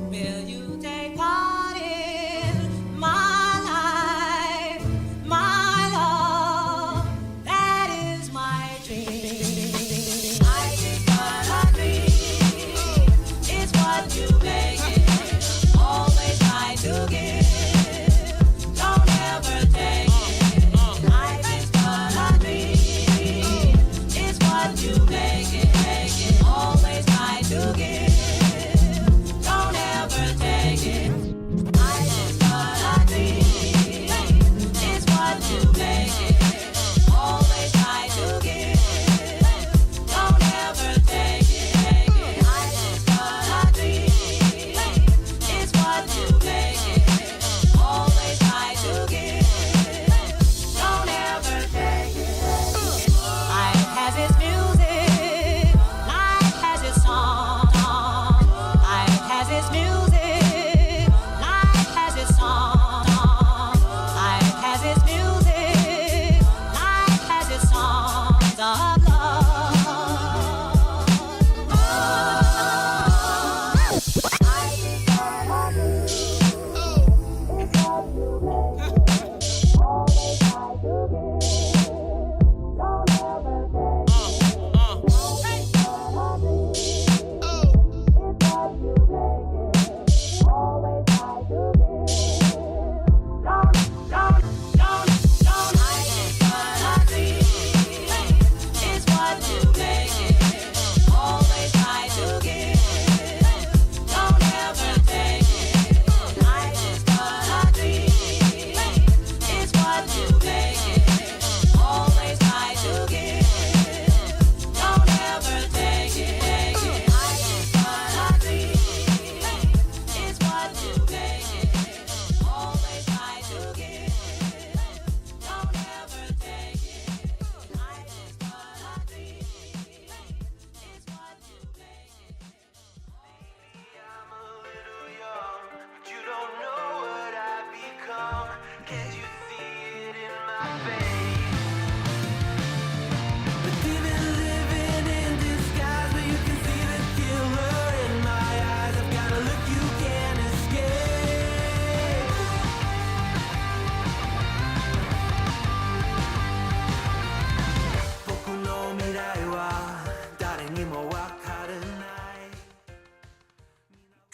Will you take part in my life, my love? That is my dream. I think what I dream is what you make it. Always try to give, don't ever take it. I think what I dream is what you make it. Always try to give.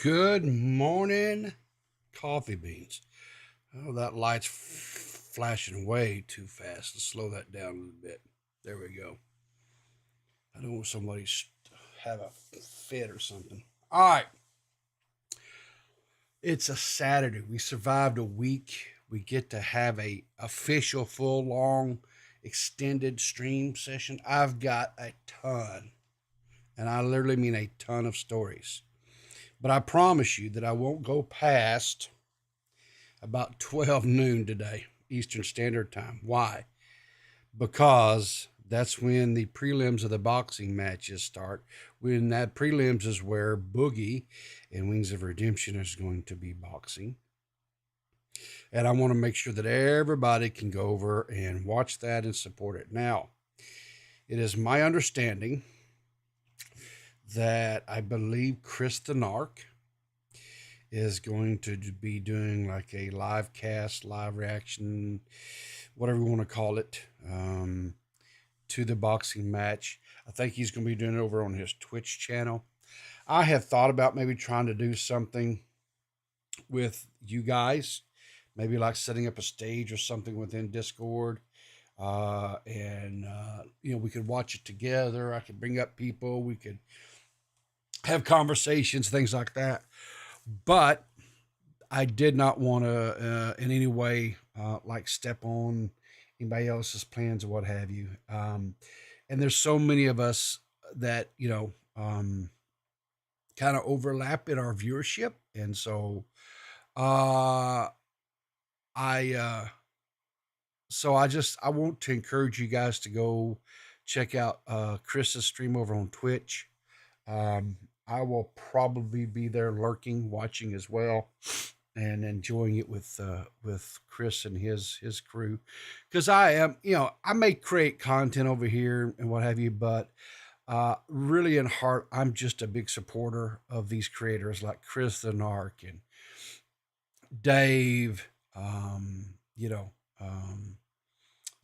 Good morning, coffee beans. Oh, that light's flashing way too fast. Let's slow that down a little bit. There we go. I don't want somebody to have a fit or something. All right. It's a Saturday. We survived a week. We get to have a official, full, long, extended stream session. I've got a ton, and I literally mean a ton of stories. But I promise you that I won't go past about 12 noon today, Eastern Standard Time. Why? Because that's when the prelims of the boxing matches start. When that prelims is where Boogie and Wings of Redemption is going to be boxing. And I want to make sure that everybody can go over and watch that and support it. Now, it is my understanding that I believe Chris the Narc is going to be doing like a live cast, live reaction, whatever you want to call it, to the boxing match. I think he's going to be doing it over on his Twitch channel. I have thought about maybe trying to do something with you guys, maybe like setting up a stage or something within Discord. We could watch it together. I could bring up people. We could have conversations, things like that. But I did not want to, in any way, step on anybody else's plans or what have you. And there's so many of us that, kind of overlap in our viewership. And so, I want to encourage you guys to go check out Chris's stream over on Twitch. I will probably be there lurking, watching as well, and enjoying it with Chris and his crew. Because I am, I may create content over here and what have you, but Really in heart, I'm just a big supporter of these creators like Chris the Narc and Dave, you know,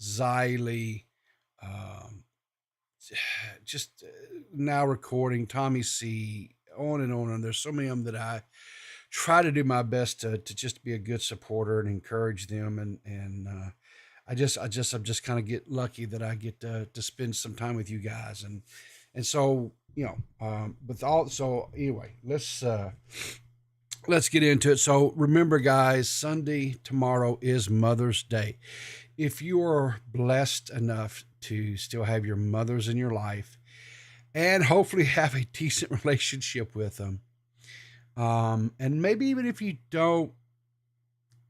Xylee, um, just now recording TommyC, on and on. And there's so many of them that I try to do my best to just be a good supporter and encourage them. And I'm just kind of get lucky that I get to spend some time with you guys. And so, with all, so anyway, let's get into it. So remember, guys, Sunday, tomorrow is Mother's Day. If you are blessed enough to still have your mothers in your life and hopefully have a decent relationship with them, and maybe even if you don't,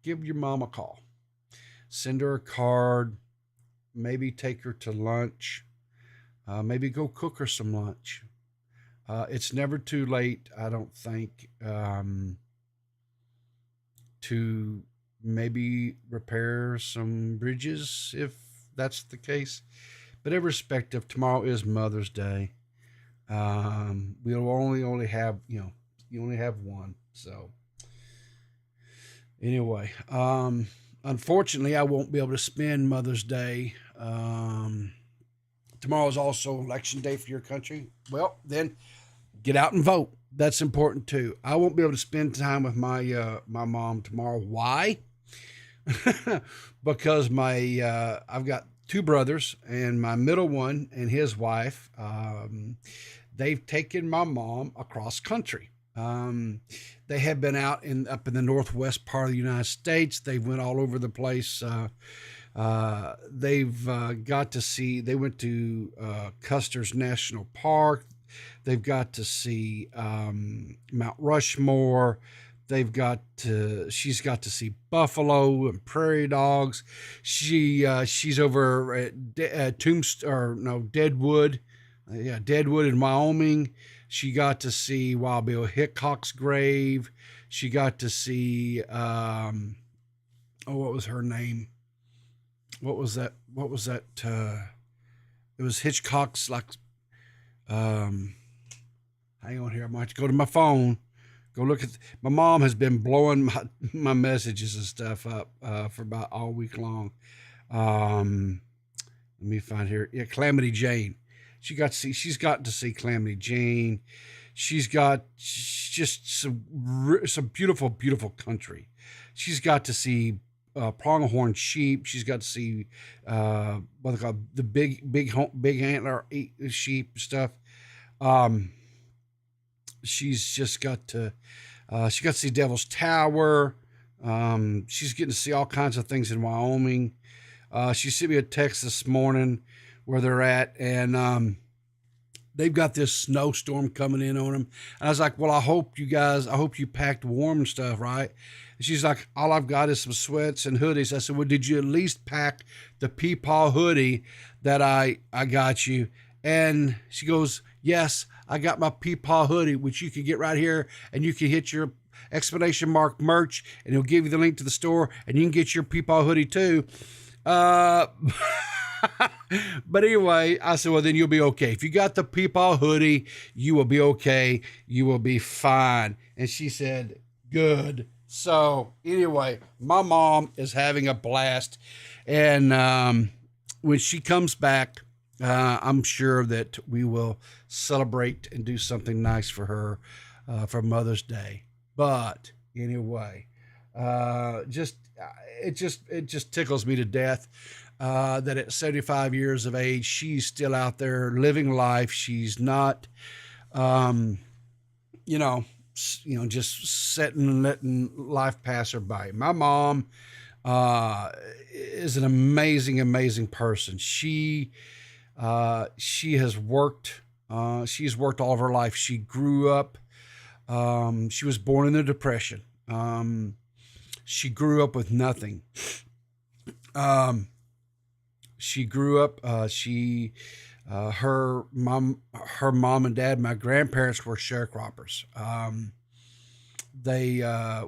give your mom a call, send her a card, maybe take her to lunch, maybe go cook her some lunch. It's never too late, I don't think, to maybe repair some bridges if that's the case. But irrespective, tomorrow is Mother's Day. We'll only have, you only have one. So anyway, unfortunately, I won't be able to spend Mother's Day. Tomorrow is also election day for your country. Well, then get out and vote. That's important too. I won't be able to spend time with my mom tomorrow. Why? Because I've got two brothers, and my middle one and his wife, they've taken my mom across country. They have been up in the northwest part of the United States. They went all over the place. They've got to see. They went to Custer's National Park. They've got to see Mount Rushmore. She's got to see buffalo and prairie dogs. She's over at Deadwood, Deadwood in Wyoming. She got to see Wild Bill Hickok's grave. She got to see what was her name? What was that? It was Hitchcock's hang on here. I might have to go to my phone. Go look at. My mom has been blowing my messages and stuff up for about all week long. Let me find here. Yeah, Calamity Jane. She's gotten to see Calamity Jane. She's got just some beautiful, beautiful country. She's got to see pronghorn sheep. She's got to see what they call the big antler sheep stuff. She's just got to she got to see Devil's Tower. She's getting to see all kinds of things in Wyoming. She sent me a text this morning where they're at, and they've got this snowstorm coming in on them. And I was like, well, I hope you packed warm and stuff, right? And she's like, all I've got is some sweats and hoodies. I said, well, did you at least pack the peepaw hoodie that I got you? And she goes, yes, I got my peepaw hoodie, which you can get right here, and you can hit your exclamation mark merch, and it'll give you the link to the store, and you can get your peepaw hoodie too. But anyway, I said, well, then you'll be okay. If you got the peepaw hoodie, you will be okay. You will be fine. And she said, good. So anyway, my mom is having a blast. And when she comes back, I'm sure that we will celebrate and do something nice for her for Mother's Day. But anyway, it just tickles me to death that at 75 years of age, she's still out there living life. She's not, just sitting and letting life pass her by. My mom is an amazing, amazing person. She has worked. She's worked all of her life. She grew up. She was born in the Depression. She grew up with nothing. She grew up. Her mom and dad, my grandparents were sharecroppers. They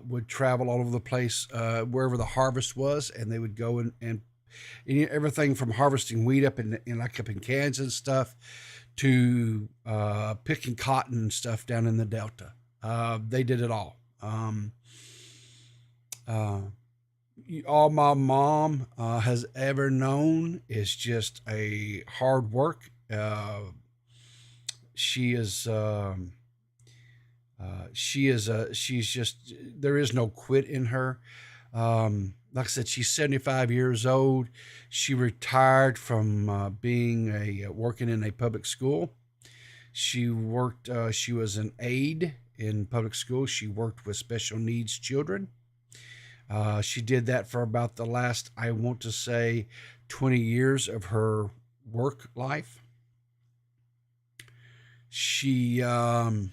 would travel all over the place, wherever the harvest was, and they would go and everything from harvesting wheat up in Kansas and stuff to picking cotton and stuff down in the Delta. They did it all. All my mom has ever known is just a hard work. She's just, there is no quit in her. Like I said, she's 75 years old. She retired from working in a public school. She was an aide in public school. She worked with special needs children. She did that for about the last, I want to say, 20 years of her work life. She, after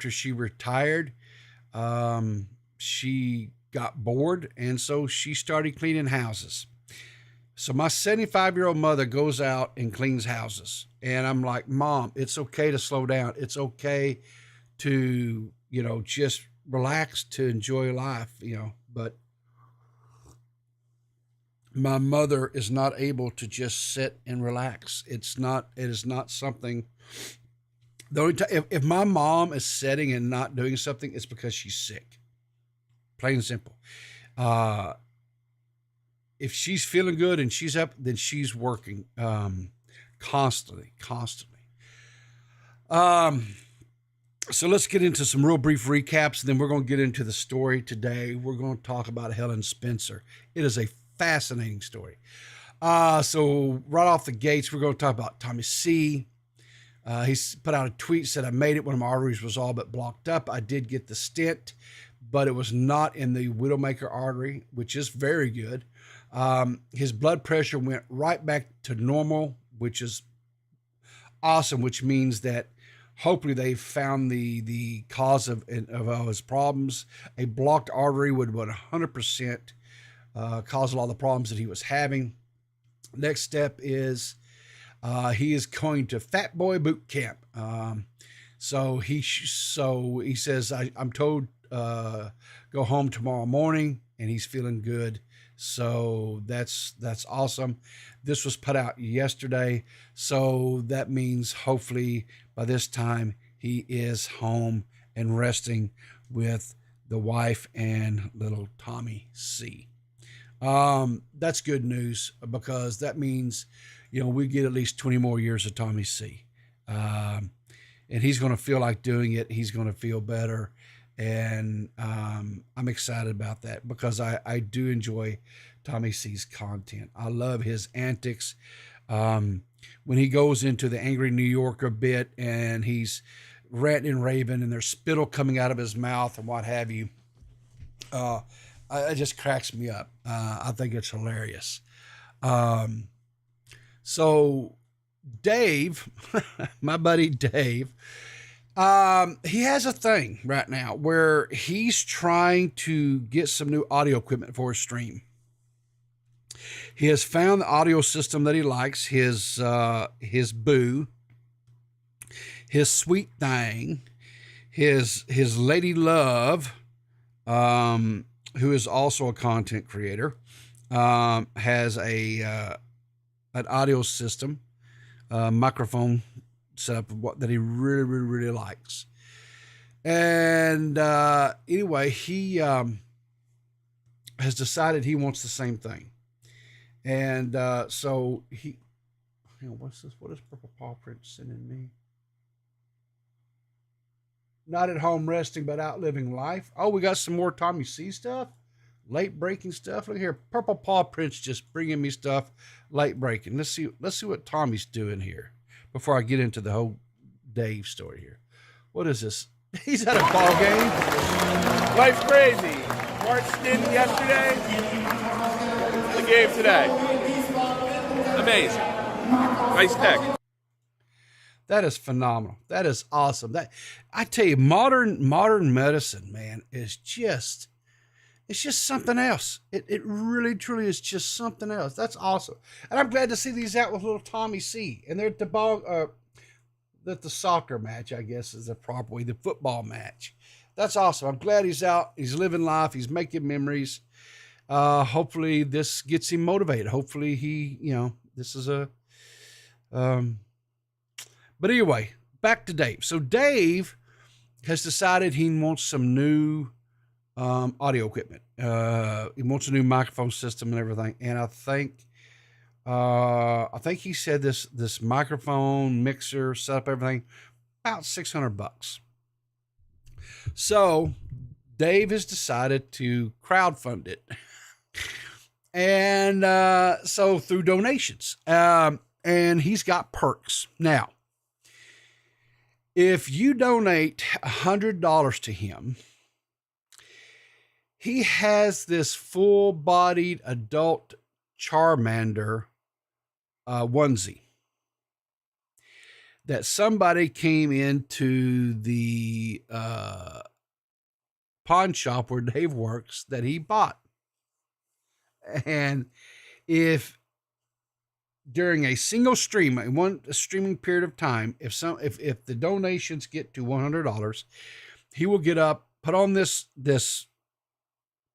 she retired, she got bored, and so she started cleaning houses. So my 75-year-old mother goes out and cleans houses. And I'm like, Mom, it's okay to slow down. It's okay to, just relax, to enjoy life, but my mother is not able to just sit and relax. It is not something. The only time, if my mom is sitting and not doing something, it's because she's sick. Plain and simple. If she's feeling good and she's up, then she's working constantly. So let's get into some real brief recaps, and then we're going to get into the story today. We're going to talk about Helen Spencer. It is a fascinating story. So right off the gates, we're going to talk about TommyC. He's put out a tweet, said, I made it when my arteries was all but blocked up. I did get the stent, but it was not in the Widowmaker artery, which is very good. His blood pressure went right back to normal, which is awesome, which means that hopefully they found the cause of all his problems. A blocked artery would 100% cause a lot of the problems that he was having. Next step is he is going to Fat Boy Boot Camp. So he says, I'm told go home tomorrow morning, and he's feeling good. So that's awesome. This was put out yesterday. So that means hopefully by this time he is home and resting with the wife and little TommyC. That's good news, because that means, we get at least 20 more years of TommyC. And he's going to feel like doing it. He's going to feel better. And I'm excited about that, because I do enjoy TommyC's content. I love his antics. When he goes into the Angry New Yorker bit and he's ranting and raving and there's spittle coming out of his mouth and what have you, it just cracks me up. I think it's hilarious. So Dave, my buddy Dave, he has a thing right now where he's trying to get some new audio equipment for his stream. He has found the audio system that he likes, his Boo, his Sweet Thing, his Lady Love, who is also a content creator, has an audio system, microphone setup that he really, really, really likes. And anyway, he has decided he wants the same thing. And so he, what's this? What is Purple Paw Print sending me? Not at home resting, but out living life. Oh, we got some more TommyC stuff. Late breaking stuff. Look here. Purple Paw Print's just bringing me stuff late breaking. Let's see what Tommy's doing here before I get into the whole Dave story here. What is this? He's at a ball game. Life's crazy. Marched in yesterday. The game today. Amazing. Nice tech. That is phenomenal. That is awesome. That, I tell you, modern medicine, man, is just, it's just something else. It really, truly is just something else. That's awesome. And I'm glad to see these out with little TommyC. And they're at the soccer match, I guess is the proper way, the football match. That's awesome. I'm glad he's out. He's living life. He's making memories. Hopefully this gets him motivated. Hopefully he, this is But anyway, back to Dave. So Dave has decided he wants some new audio equipment. He wants a new microphone system and everything. And I think he said this microphone, mixer, setup, everything, about $600. So Dave has decided to crowdfund it. And so through donations. And he's got perks. Now, if you donate $100 to him, he has this full-bodied adult Charmander onesie that somebody came into the pawn shop where Dave works that he bought. And if during a single stream, a streaming period of time, if the donations get to $100, he will get up, put on this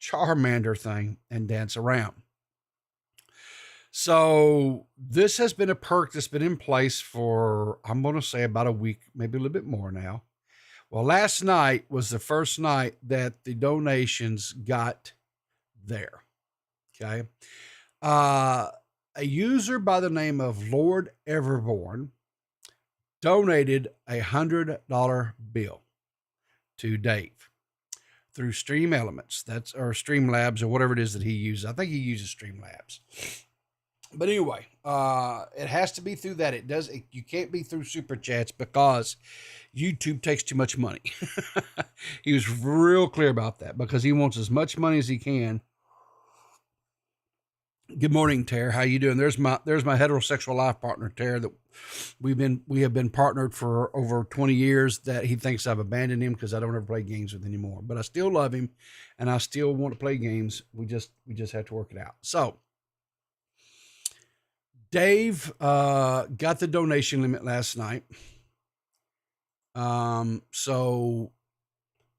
Charmander thing, and dance around. So this has been a perk that's been in place for, I'm going to say, about a week, maybe a little bit more now. Well, last night was the first night that the donations got there. Okay. A user by the name of Lord Everborn donated $100 bill to Dave through Stream Elements. Or Streamlabs, or whatever it is that he uses. I think he uses Streamlabs. But anyway, it has to be through that. You can't be through Super Chats because YouTube takes too much money. He was real clear about that because he wants as much money as he can. Good morning, Tara. How you doing? There's my heterosexual life partner, Tara, that we have been partnered for over 20 years, that he thinks I've abandoned him because I don't ever play games with him anymore. But I still love him and I still want to play games. We just have to work it out. So Dave got the donation limit last night. So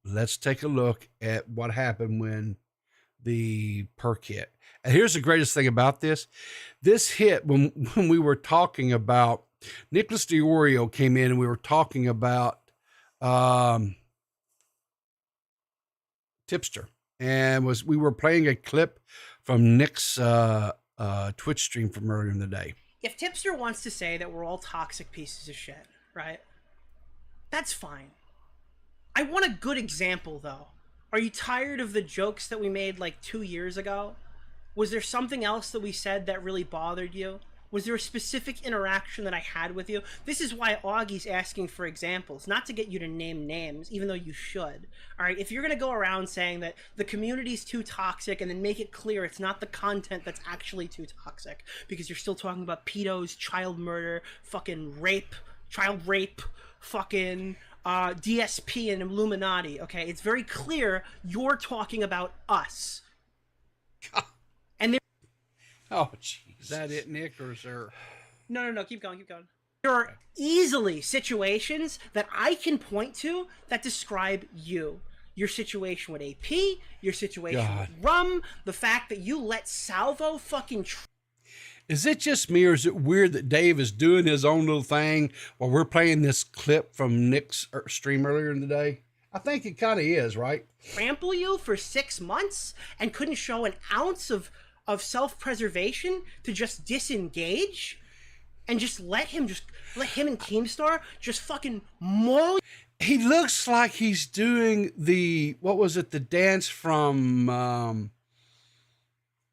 let's take a look at what happened when the perk hit. And here's the greatest thing about this. This hit when we were talking about, Nicholas DiOrio came in and we were talking about Tipster. And we were playing a clip from Nick's Twitch stream from earlier in the day. If Tipster wants to say that we're all toxic pieces of shit, right? That's fine. I want a good example, though. Are you tired of the jokes that we made like 2 years ago? Was there something else that we said that really bothered you? Was there a specific interaction that I had with you? This is why Augie's asking for examples, not to get you to name names, even though you should. All right, if you're going to go around saying that the community's too toxic and then make it clear it's not the content that's actually too toxic, because you're still talking about pedos, child murder, fucking rape, child rape, fucking DSP and Illuminati, okay? It's very clear you're talking about us. And there... Oh, jeez. Is that it, Nick, or is there... No, keep going. There are easily situations that I can point to that describe you. Your situation with AP, your situation with Rum, the fact that you let Salvo fucking... Is it just me, or is it weird that Dave is doing his own little thing while we're playing this clip from Nick's stream earlier in the day? I think it kind of is, right? Trample you for 6 months and couldn't show an ounce of self-preservation to just disengage and just let him and Keemstar just fucking maul. He looks like he's doing the dance from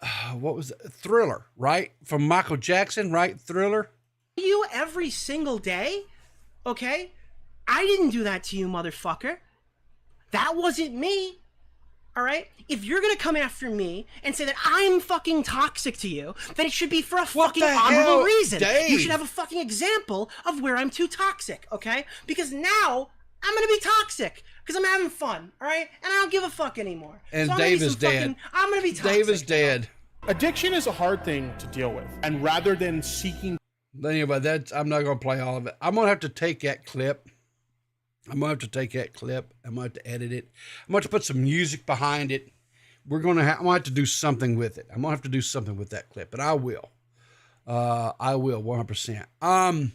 Thriller, right? From Michael Jackson, right? Thriller. You every single day, okay? I didn't do that to you, motherfucker. That wasn't me. All right? If you're going to come after me and say that I'm fucking toxic to you, then it should be for a fucking honorable reason. Dave? You should have a fucking example of where I'm too toxic, okay? Because now I'm going to be toxic because I'm having fun, all right? And I don't give a fuck anymore. And so Dave is dead. I'm going to be toxic. Dave is dead. Addiction is a hard thing to deal with. And rather than seeking... Anyway, I'm not going to play all of it. I'm going to have to take that clip. I'm going to have to edit it. I'm going to put some music behind it. I'm going to have to do something with it. I'm going to have to do something with that clip, and I will. I will 100%.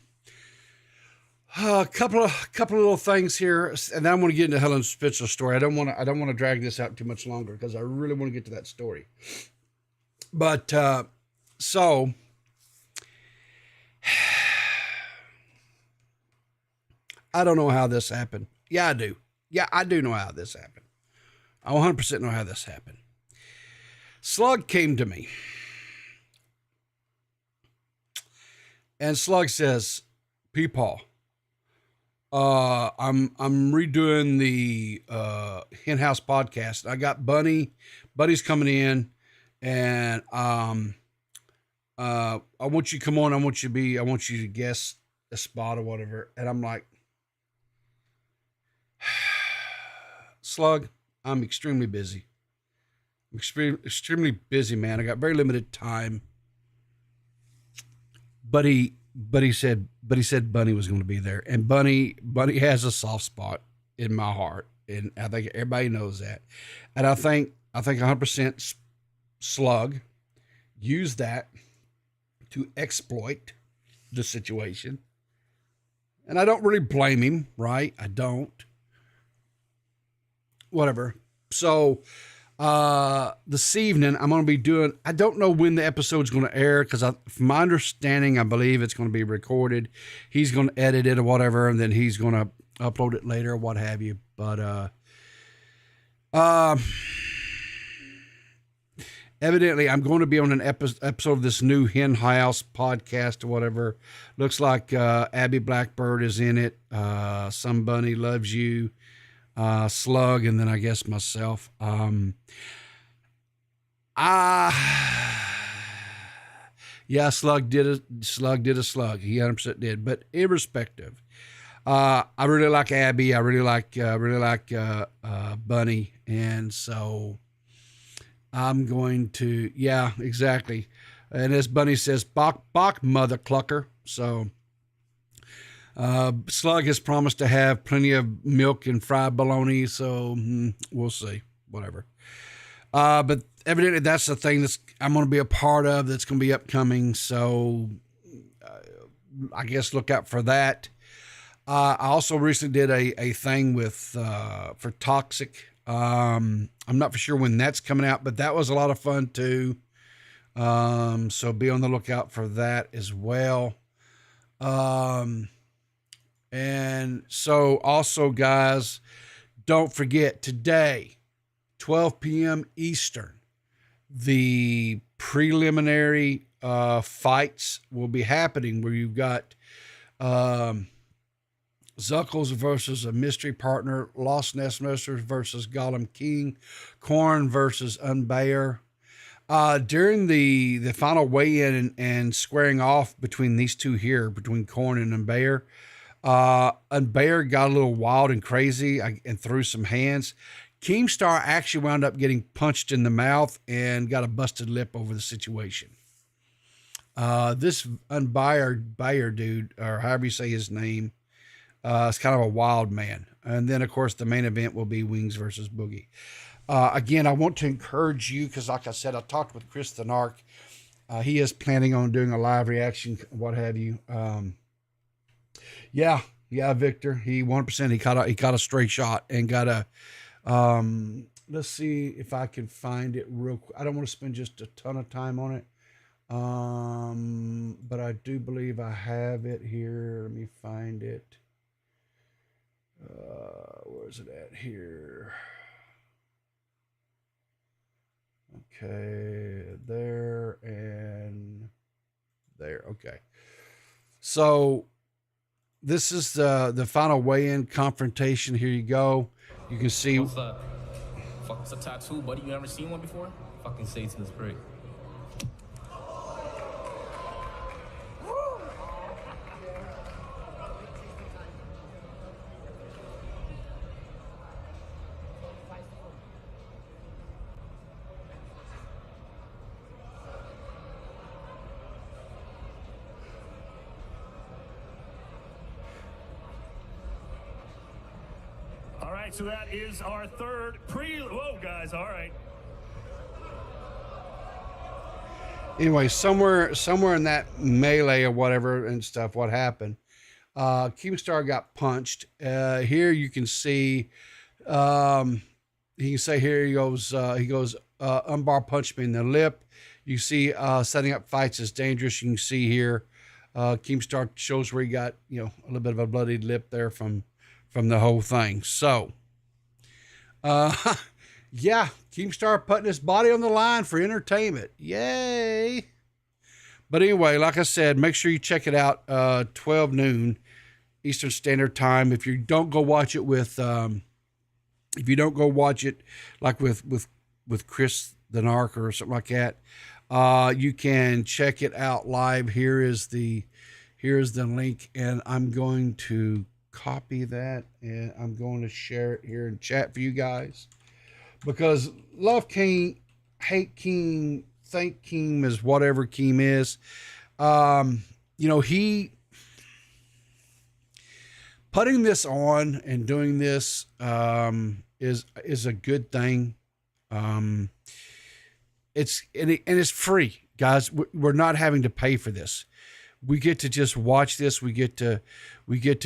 A couple of little things here, and then I'm going to get into Helen Spence's story. I don't want to drag this out too much longer because I really want to get to that story. But so I don't know how this happened. Yeah, I do. Yeah, I do know how this happened. I 100% know how this happened. Slug came to me, and Slug says, "Peepaw, I'm redoing the Hen House podcast. I got Buddy's coming in, and I want you to come on. I want you to guest a spot or whatever." And I'm like, Slug, I'm extremely busy. I'm extremely busy, man. I got very limited time. Buddy said Bunny was going to be there, and Bunny has a soft spot in my heart, and I think everybody knows that. And I think 100% Slug used that to exploit the situation, and I don't really blame him, right? I don't. Whatever. So this evening I'm going to be doing, I don't know when the episode's going to air, because from my understanding, I believe it's going to be recorded. He's going to edit it or whatever, and then he's going to upload it later or what have you. But evidently I'm going to be on an episode of this new Hen House podcast or whatever. Looks like Abby Blackbird is in it. Some Bunny Loves You. Slug, and then I guess myself. Yeah, Slug did a slug. He 100% did. But irrespective, I really like Abby. I really like Bunny, and so I'm going to, yeah, exactly. And as Bunny says, bok mother clucker. So Slug has promised to have plenty of milk and fried bologna, so we'll see. Whatever. But evidently that's the thing I'm going to be a part of, that's going to be upcoming, so I guess look out for that. I also recently did a thing with for Toxic. I'm not for sure when that's coming out, but that was a lot of fun too. So be on the lookout for that as well. And so also, guys, don't forget today, 12 p.m. Eastern, the preliminary fights will be happening, where you've got Zuckles versus a mystery partner, Lost Nestmasters versus Gollum King, Korn versus Unbayer. During the final weigh-in and squaring off between these two here, between Korn and Unbayer, Unbayer got a little wild and crazy and threw some hands. Keemstar actually wound up getting punched in the mouth and got a busted lip over the situation. This Unbayer dude, or however you say his name, is kind of a wild man. And then, of course, the main event will be Wings versus Boogie. Again, I want to encourage you, because like I said, I talked with Chris the Narc. He is planning on doing a live reaction, what have you. Yeah, Victor. He 100%. He caught a stray shot and got a. Let's see if I can find it real quick. I don't want to spend just a ton of time on it. But I do believe I have it here. Let me find it. Where's it at here? Okay, there and there. Okay. So this is the final weigh-in confrontation. Here you go. You can see. What's up? Fuck's a tattoo, buddy. You ever seen one before? Fucking Satan's prick. All right, so that is our third whoa, guys, all right. Anyway, somewhere in that melee or whatever and stuff, what happened? Keemstar got punched. Here you can see, he can say here he goes, Umbar punched me in the lip. You see, setting up fights is dangerous. You can see here, Keemstar shows where he got, a little bit of a bloodied lip there from the whole thing. So, yeah, Keemstar putting his body on the line for entertainment. Yay. But anyway, like I said, make sure you check it out, 12 noon Eastern Standard Time. If you don't go watch it with, like with Chris the Narc or something like that, you can check it out live. Here's the link, and I'm going to copy that and I'm going to share it here in chat for you guys, because love King, hate King, thank King is whatever King is. He putting this on and doing this is a good thing. It's free, guys. We're not having to pay for this. We get to just watch this. We get to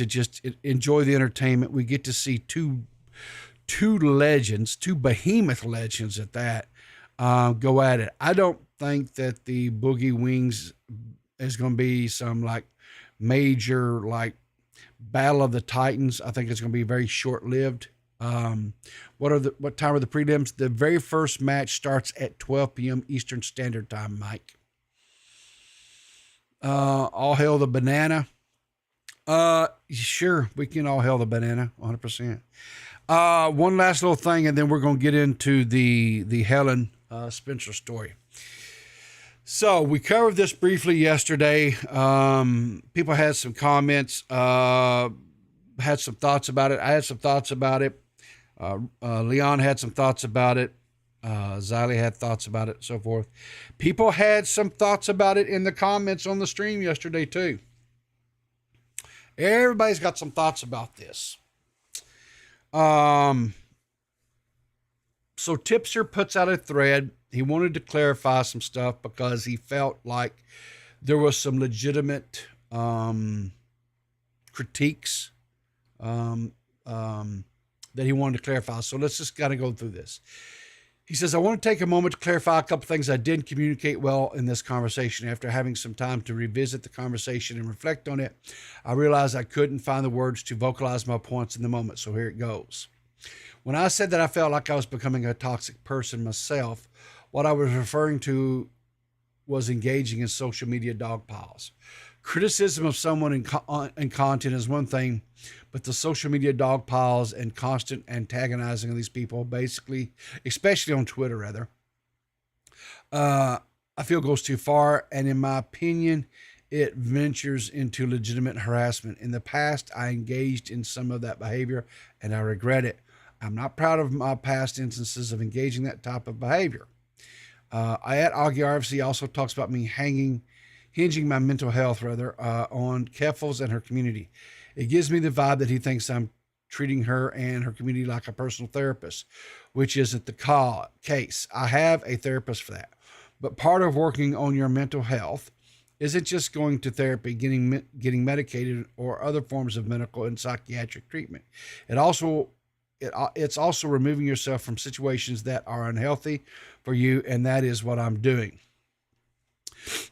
just enjoy the entertainment. We get to see two legends, two behemoth legends at that, go at it. I don't think that the Boogie Wings is going to be some like major like Battle of the Titans. I think it's going to be very short lived. What time are the prelims? The very first match starts at 12 p.m. Eastern Standard Time, Mike. All hail the banana. Sure, we can all hail the banana, 100%. One last little thing, and then we're going to get into the Helen Spencer story. So we covered this briefly yesterday. People had some comments, had some thoughts about it. I had some thoughts about it. Leon had some thoughts about it. Xylee had thoughts about it, so forth. People had some thoughts about it in the comments on the stream yesterday too. Everybody's got some thoughts about this. So Tipster puts out a thread. He wanted to clarify some stuff because he felt like there was some legitimate critiques that he wanted to clarify. So let's just kind of go through this. He says, I want to take a moment to clarify a couple things I didn't communicate well in this conversation. After having some time to revisit the conversation and reflect on it, I realized I couldn't find the words to vocalize my points in the moment. So here it goes. When I said that I felt like I was becoming a toxic person myself, what I was referring to was engaging in social media dog piles. Criticism of someone in content is one thing, but the social media dog piles and constant antagonizing of these people, basically, especially on Twitter, rather, I feel goes too far. And in my opinion, it ventures into legitimate harassment. In the past, I engaged in some of that behavior and I regret it. I'm not proud of my past instances of engaging that type of behavior. Ayat Augie RFC also talks about me hinging my mental health, on Keffels and her community. It gives me the vibe that he thinks I'm treating her and her community like a personal therapist, which isn't the case. I have a therapist for that. But part of working on your mental health isn't just going to therapy, getting medicated, or other forms of medical and psychiatric treatment. It's also removing yourself from situations that are unhealthy for you, and that is what I'm doing.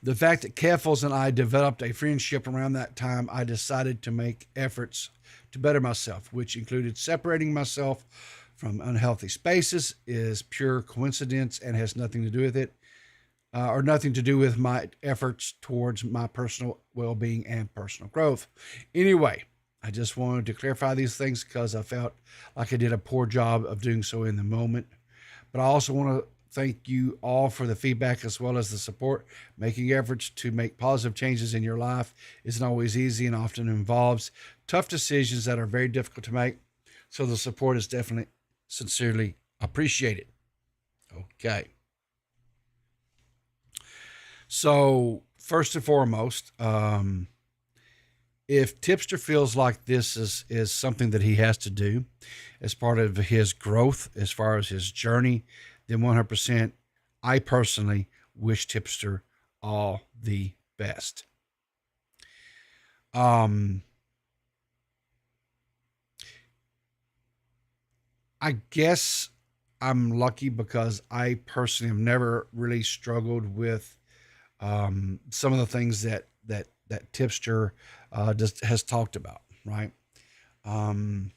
The fact that Keffels and I developed a friendship around that time, I decided to make efforts to better myself, which included separating myself from unhealthy spaces, is pure coincidence and has nothing to do with it, or nothing to do with my efforts towards my personal well-being and personal growth. Anyway, I just wanted to clarify these things because I felt like I did a poor job of doing so in the moment. But I also want to thank you all for the feedback as well as the support. Making efforts to make positive changes in your life isn't always easy and often involves tough decisions that are very difficult to make. So the support is definitely sincerely appreciated. Okay. So first and foremost, if Tipster feels like this is something that he has to do as part of his growth, as far as his journey, then 100%, I personally wish Tipster all the best. I guess I'm lucky because I personally have never really struggled with some of the things that Tipster just has talked about, right? And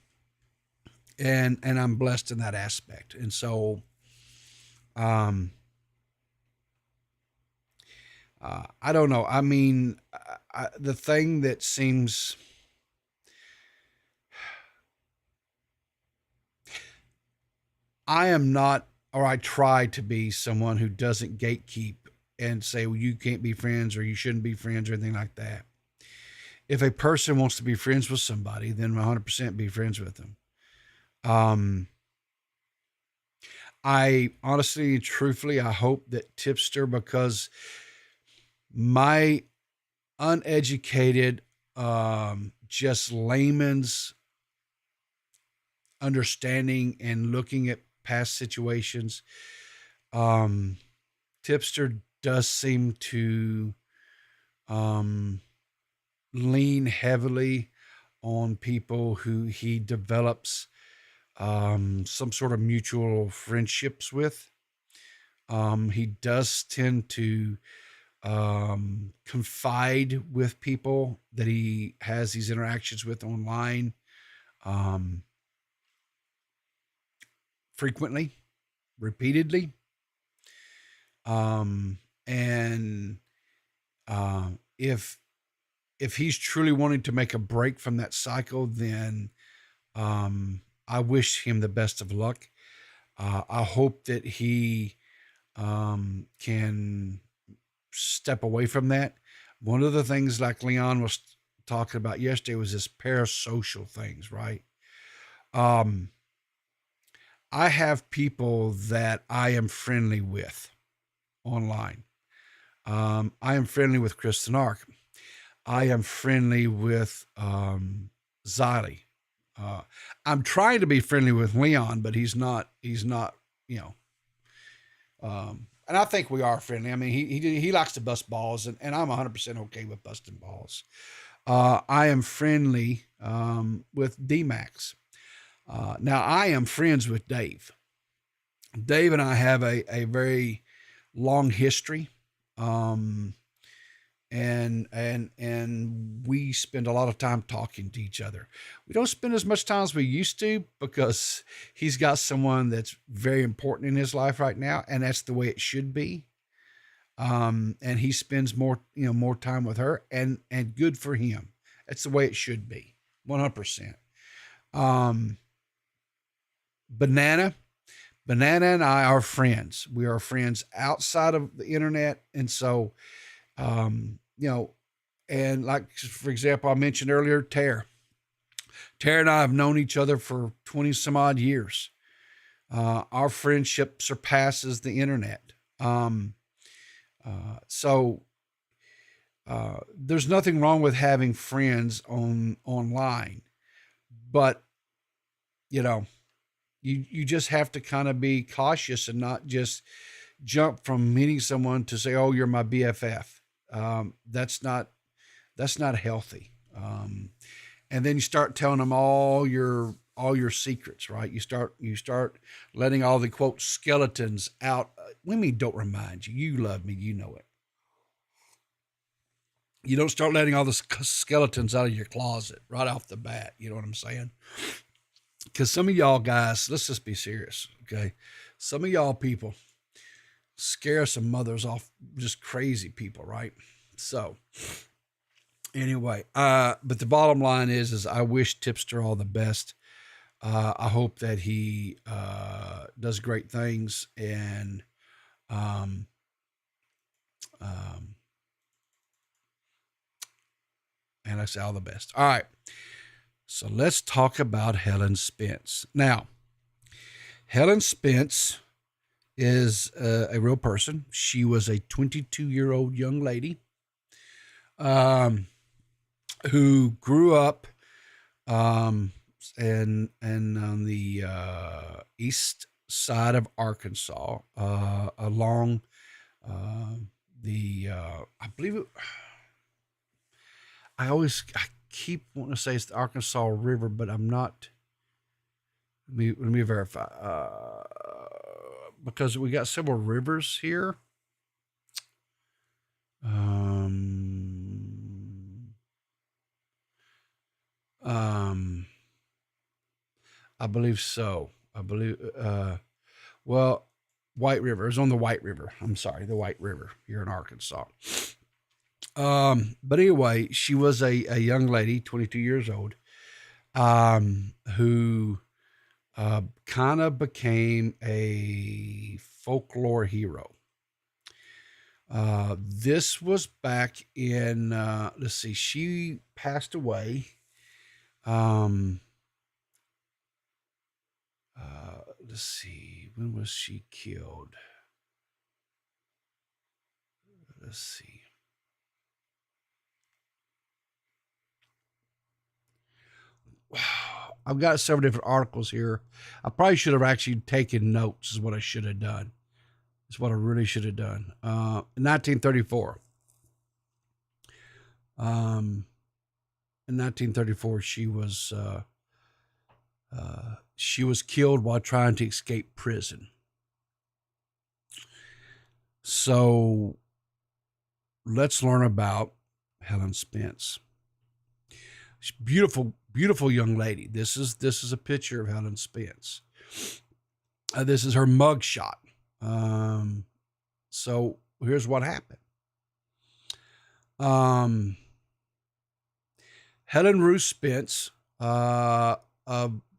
I'm blessed in that aspect, and so I don't know. I mean, the thing that seems I am not, or I try to be someone who doesn't gatekeep and say, well, you can't be friends or you shouldn't be friends or anything like that. If a person wants to be friends with somebody, then 100% be friends with them. I honestly, truthfully, I hope that Tipster, because my uneducated, just layman's understanding and looking at past situations, Tipster does seem to lean heavily on people who he develops some sort of mutual friendships with. He does tend to confide with people that he has these interactions with online frequently, repeatedly. And if he's truly wanting to make a break from that cycle, then I wish him the best of luck. I hope that he can step away from that. One of the things, like Leon was talking about yesterday, was this parasocial things, right? I have people that I am friendly with online. I am friendly with Kristen Ark. I am friendly with Xylee. I'm trying to be friendly with Leon, but he's not, you know. And I think we are friendly. I mean, he likes to bust balls, and I'm 100% okay with busting balls. I am friendly with D-Max. Now, I am friends with Dave. Dave and I have a very long history. And we spend a lot of time talking to each other. We don't spend as much time as we used to because he's got someone that's very important in his life right now, and that's the way it should be. And he spends more time with her, and good for him. That's the way it should be, 100%. Banana and I are friends. We are friends outside of the internet, and so. And like, for example, I mentioned earlier, Tara and I have known each other for 20 some odd years. Our friendship surpasses the internet. So there's nothing wrong with having friends online, but you just have to kind of be cautious and not just jump from meeting someone to say, oh, you're my BFF. That's not healthy. And then you start telling them all your secrets, right? You start letting all the quote skeletons out. Women don't remind you. You love me. You know it. You don't start letting all the skeletons out of your closet right off the bat. You know what I'm saying? Because some of y'all guys, let's just be serious. Okay. Some of y'all people scare some mothers off, just crazy people, right? So anyway, but the bottom line is I wish Tipster all the best. I hope that he does great things, and I say all the best. All right, so let's talk about Helen Spence. Now, Helen Spence is a real person. She was a 22-year-old young lady who grew up and on the east side of Arkansas, along I believe it. I keep wanting to say it's the Arkansas River, but I'm not. Let me verify. Because we got several rivers here. I believe so. I believe. Well, White River is on the White River. I'm sorry, the White River here in Arkansas. But anyway, she was a young lady, 22 years old, who kind of became a folklore hero. This was back in, let's see, she passed away. Let's see, when was she killed? Let's see. I've got several different articles here. I probably should have actually taken notes, is what I should have done. It's what I really should have done. In 1934. In 1934, she was killed while trying to escape prison. So let's learn about Helen Spence. She's beautiful, beautiful young lady. This is a picture of Helen Spence. This is her mug shot. So here's what happened. Helen Ruth Spence,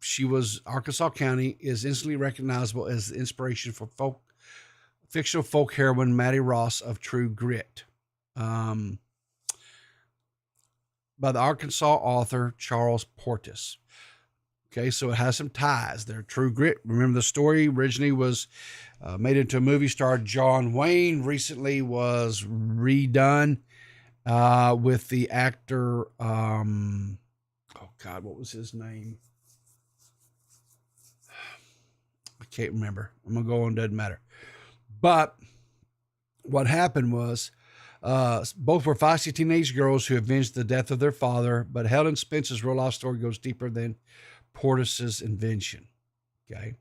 she was Arkansas County, is instantly recognizable as the inspiration for fictional folk heroine Maddie Ross of True Grit, by the Arkansas author Charles Portis. Okay, so it has some ties there. True Grit. Remember, the story originally was made into a movie, starred John Wayne. Recently was redone with the actor. Oh God, what was his name? I can't remember. I'm gonna go on. Doesn't matter. But what happened was, both were feisty teenage girls who avenged the death of their father. But Helen Spence's real life story goes deeper than Portis's invention. Okay.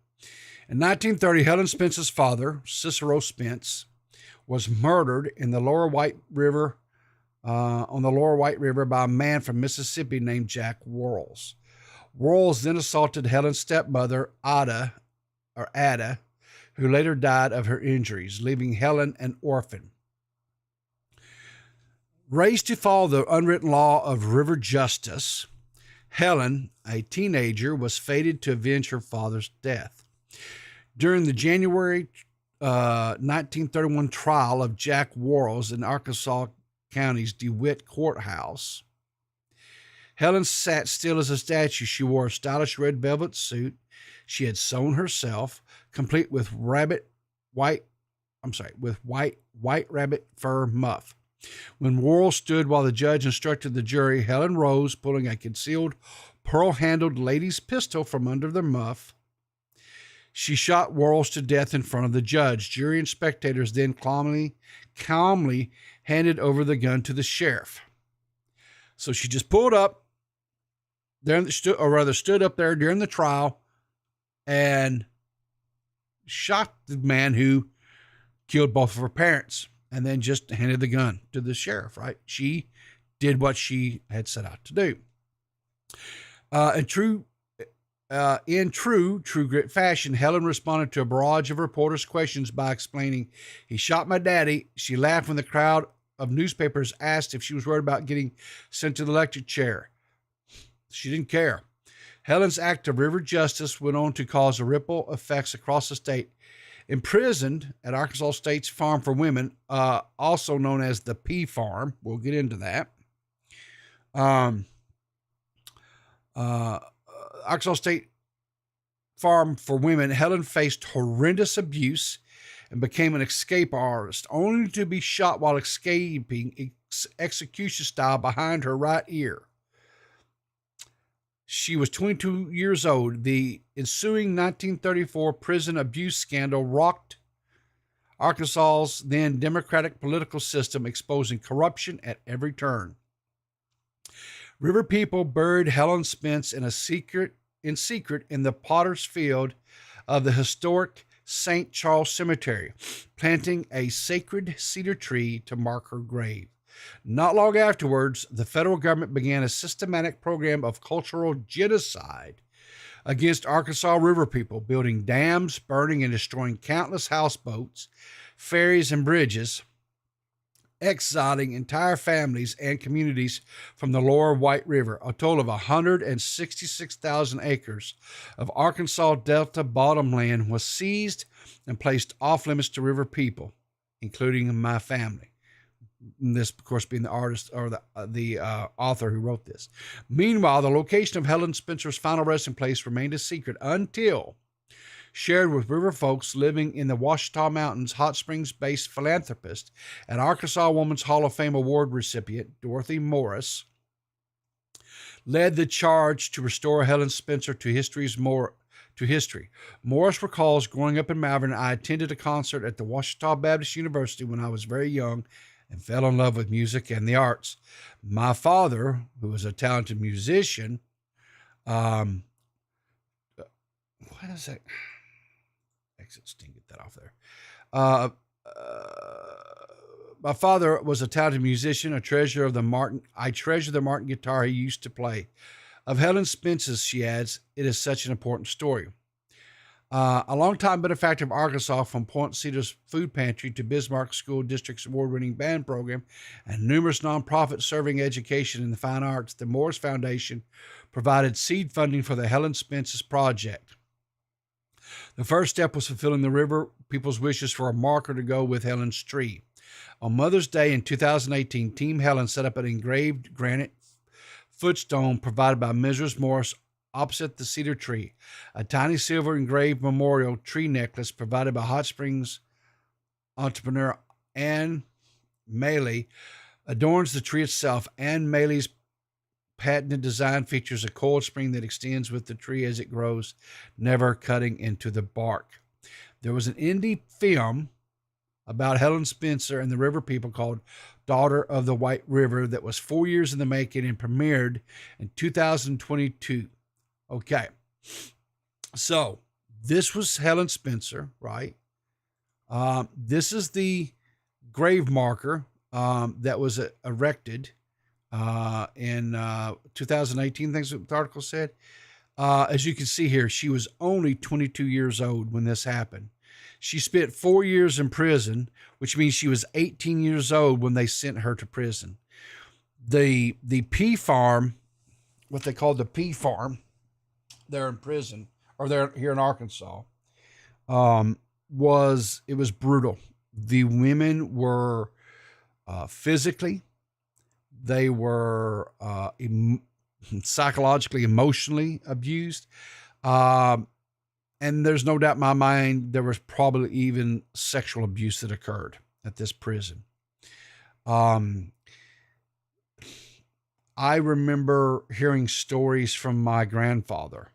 In 1930, Helen Spence's father, Cicero Spence, was murdered in the Lower White River, on the Lower White River by a man from Mississippi named Jack Worrells. Worrells then assaulted Helen's stepmother, Ada, who later died of her injuries, leaving Helen an orphan. Raised to follow the unwritten law of river justice, Helen, a teenager, was fated to avenge her father's death. During the January 1931 trial of Jack Worrells in Arkansas County's DeWitt Courthouse, Helen sat still as a statue. She wore a stylish red velvet suit she had sewn herself, complete with white rabbit fur muff. When Worrell stood while the judge instructed the jury, Helen rose, pulling a concealed pearl-handled lady's pistol from under the muff. She shot Worrells to death in front of the judge. Jury and spectators then calmly handed over the gun to the sheriff. So she just pulled up there, stood up there during the trial and shot the man who killed both of her parents, and then just handed the gun to the sheriff, right? She did what she had set out to do. In true Grit fashion, Helen responded to a barrage of reporters' questions by explaining, "He shot my daddy." She laughed when the crowd of newspapers asked if she was worried about getting sent to the electric chair. She didn't care. Helen's act of river justice went on to cause ripple effects across the state. Imprisoned at Arkansas State's Farm for Women, also known as the P Farm. We'll get into that. Arkansas State Farm for Women, Helen faced horrendous abuse and became an escape artist, only to be shot while escaping execution style behind her right ear. She was 22 years old. The ensuing 1934 prison abuse scandal rocked Arkansas's then Democratic political system, exposing corruption at every turn. River people buried Helen Spence in secret in the Potter's Field of the historic St. Charles Cemetery, planting a sacred cedar tree to mark her grave. Not long afterwards, the federal government began a systematic program of cultural genocide against Arkansas river people, building dams, burning and destroying countless houseboats, ferries, and bridges, exiling entire families and communities from the lower White River. A total of 166,000 acres of Arkansas Delta bottomland was seized and placed off limits to river people, including my family. This, of course, being the artist or the author who wrote this. Meanwhile, the location of Helen Spencer's final resting place remained a secret until shared with river folks living in the Ouachita Mountains. Hot Springs-based philanthropist and Arkansas Women's Hall of Fame Award recipient Dorothy Morris led the charge to restore Helen Spencer to history. Morris recalls, growing up in Malvern, I attended a concert at the Ouachita Baptist University when I was very young and fell in love with music and the arts. My father, who was a talented musician, what is that? Exit sting, get that off there. My father was a talented musician, a treasure of the Martin. I treasure the Martin guitar he used to play. Of Helen Spence's, she adds, it is such an important story. A longtime benefactor of Arkansas, from Point Cedar's food pantry to Bismarck School District's award-winning band program and numerous nonprofits serving education in the fine arts, the Morris Foundation provided seed funding for the Helen Spence's project. The first step was fulfilling the river people's wishes for a marker to go with Helen's tree. On Mother's Day in 2018, Team Helen set up an engraved granite footstone provided by Mrs. Morris opposite the cedar tree. A tiny silver engraved memorial tree necklace provided by Hot Springs entrepreneur Ann Maley adorns the tree itself. Ann Maley's patented design features a coiled spring that extends with the tree as it grows, never cutting into the bark. There was an indie film about Helen Spencer and the river people called Daughter of the White River that was 4 years in the making and premiered in 2022. Okay, so this was Helen Spencer, right? This is the grave marker that was erected in 2018, things the article said. As you can see here, she was only 22 years old when this happened. She spent 4 years in prison, which means she was 18 years old when they sent her to prison. The P farm, what they called the P farm, there in prison, or there here in Arkansas, was brutal. The women were physically, they were psychologically, emotionally abused. And there's no doubt in my mind there was probably even sexual abuse that occurred at this prison. I remember hearing stories from my grandfather.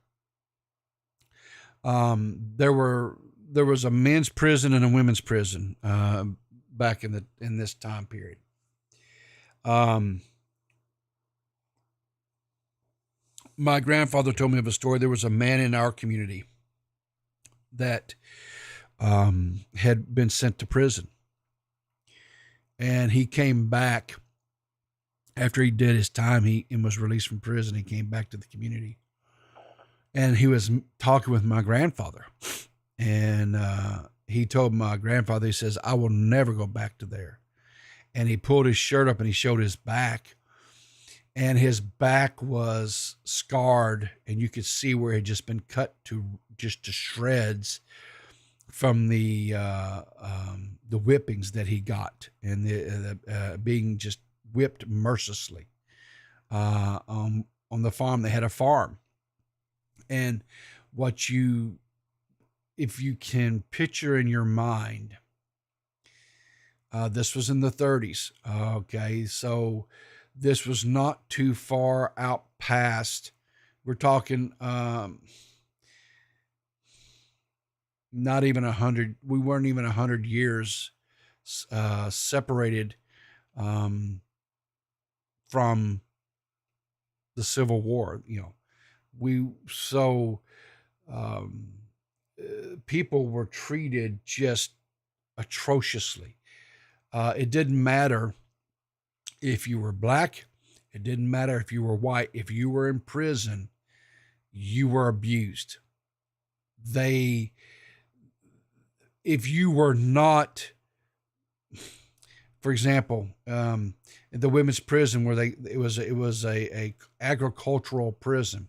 There was a men's prison and a women's prison back in this time period. My grandfather told me of a story. There was a man in our community that had been sent to prison, and he came back after he did his time. He was released from prison. He came back to the community, and he was talking with my grandfather, and he told my grandfather, he says, I will never go back to there. And he pulled his shirt up and he showed his back, and his back was scarred, and you could see where it had just been cut to shreds from the whippings that he got, and the being just whipped mercilessly. On the farm, they had a farm, and if you can picture in your mind, this was in the 30s. Okay, so this was not too far out past. We're talking not even 100. We weren't even 100 years separated from the Civil War. People were treated just atrociously. It didn't matter if you were black. It didn't matter if you were white. If you were in prison, you were abused. If you were not, for example, the women's prison where it was a agricultural prison,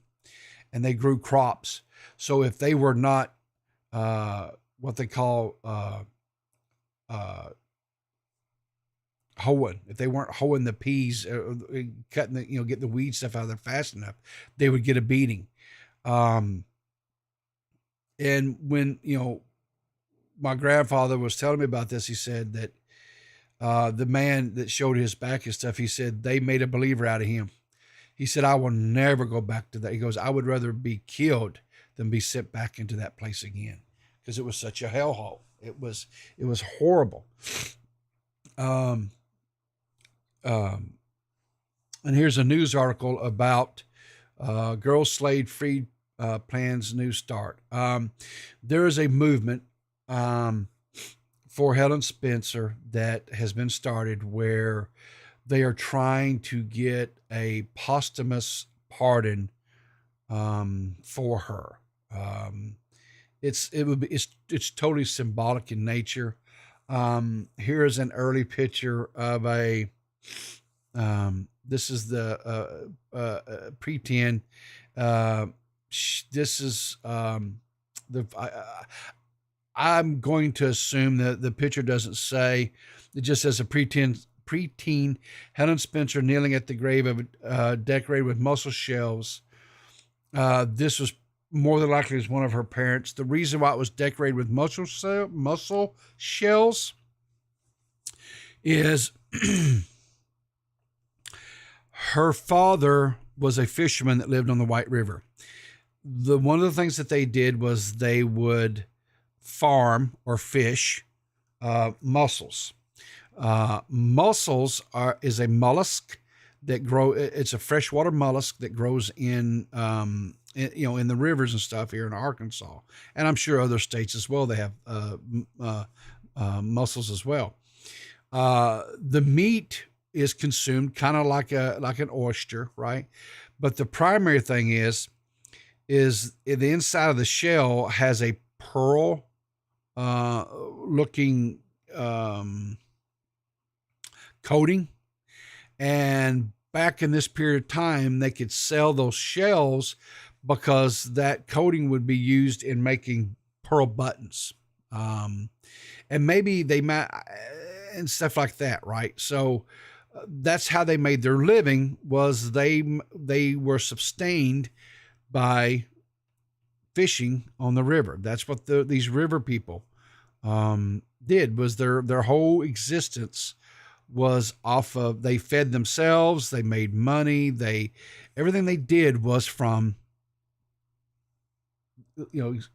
and they grew crops. So if they were not what they call hoeing, if they weren't hoeing the peas, cutting getting the weed stuff out of there fast enough, they would get a beating. And when my grandfather was telling me about this, he said that the man that showed his back and stuff, he said they made a believer out of him. He said, I will never go back to that. He goes, I would rather be killed than be sent back into that place again, because it was such a hellhole. It was horrible. And here's a news article about Girls Slave Freed plans new start. There is a movement for Helen Spencer that has been started where they are trying to get a posthumous pardon for her. It's totally symbolic in nature. Here is an early picture of a. This is the pretend. This is I'm going to assume that the picture doesn't say. It just says a preteen Helen Spencer kneeling at the grave of decorated with mussel shells. This was more than likely as one of her parents. The reason why it was decorated with mussel shells is her father was a fisherman that lived on the White River. One of the things that they did was they would farm or fish mussels. Mussels is a mollusk that it's a freshwater mollusk that grows in the rivers and stuff here in Arkansas, and I'm sure other states as well. They have mussels as well. The meat is consumed kind of like an oyster, right? But the primary thing is the inside of the shell has a pearl looking coating, and back in this period of time, they could sell those shells because that coating would be used in making pearl buttons, and maybe they might and stuff like that, right? So that's how they made their living. Was they were sustained by fishing on the river. That's what these river people did. Was their whole existence was off of, they fed themselves, they made money, everything they did was from,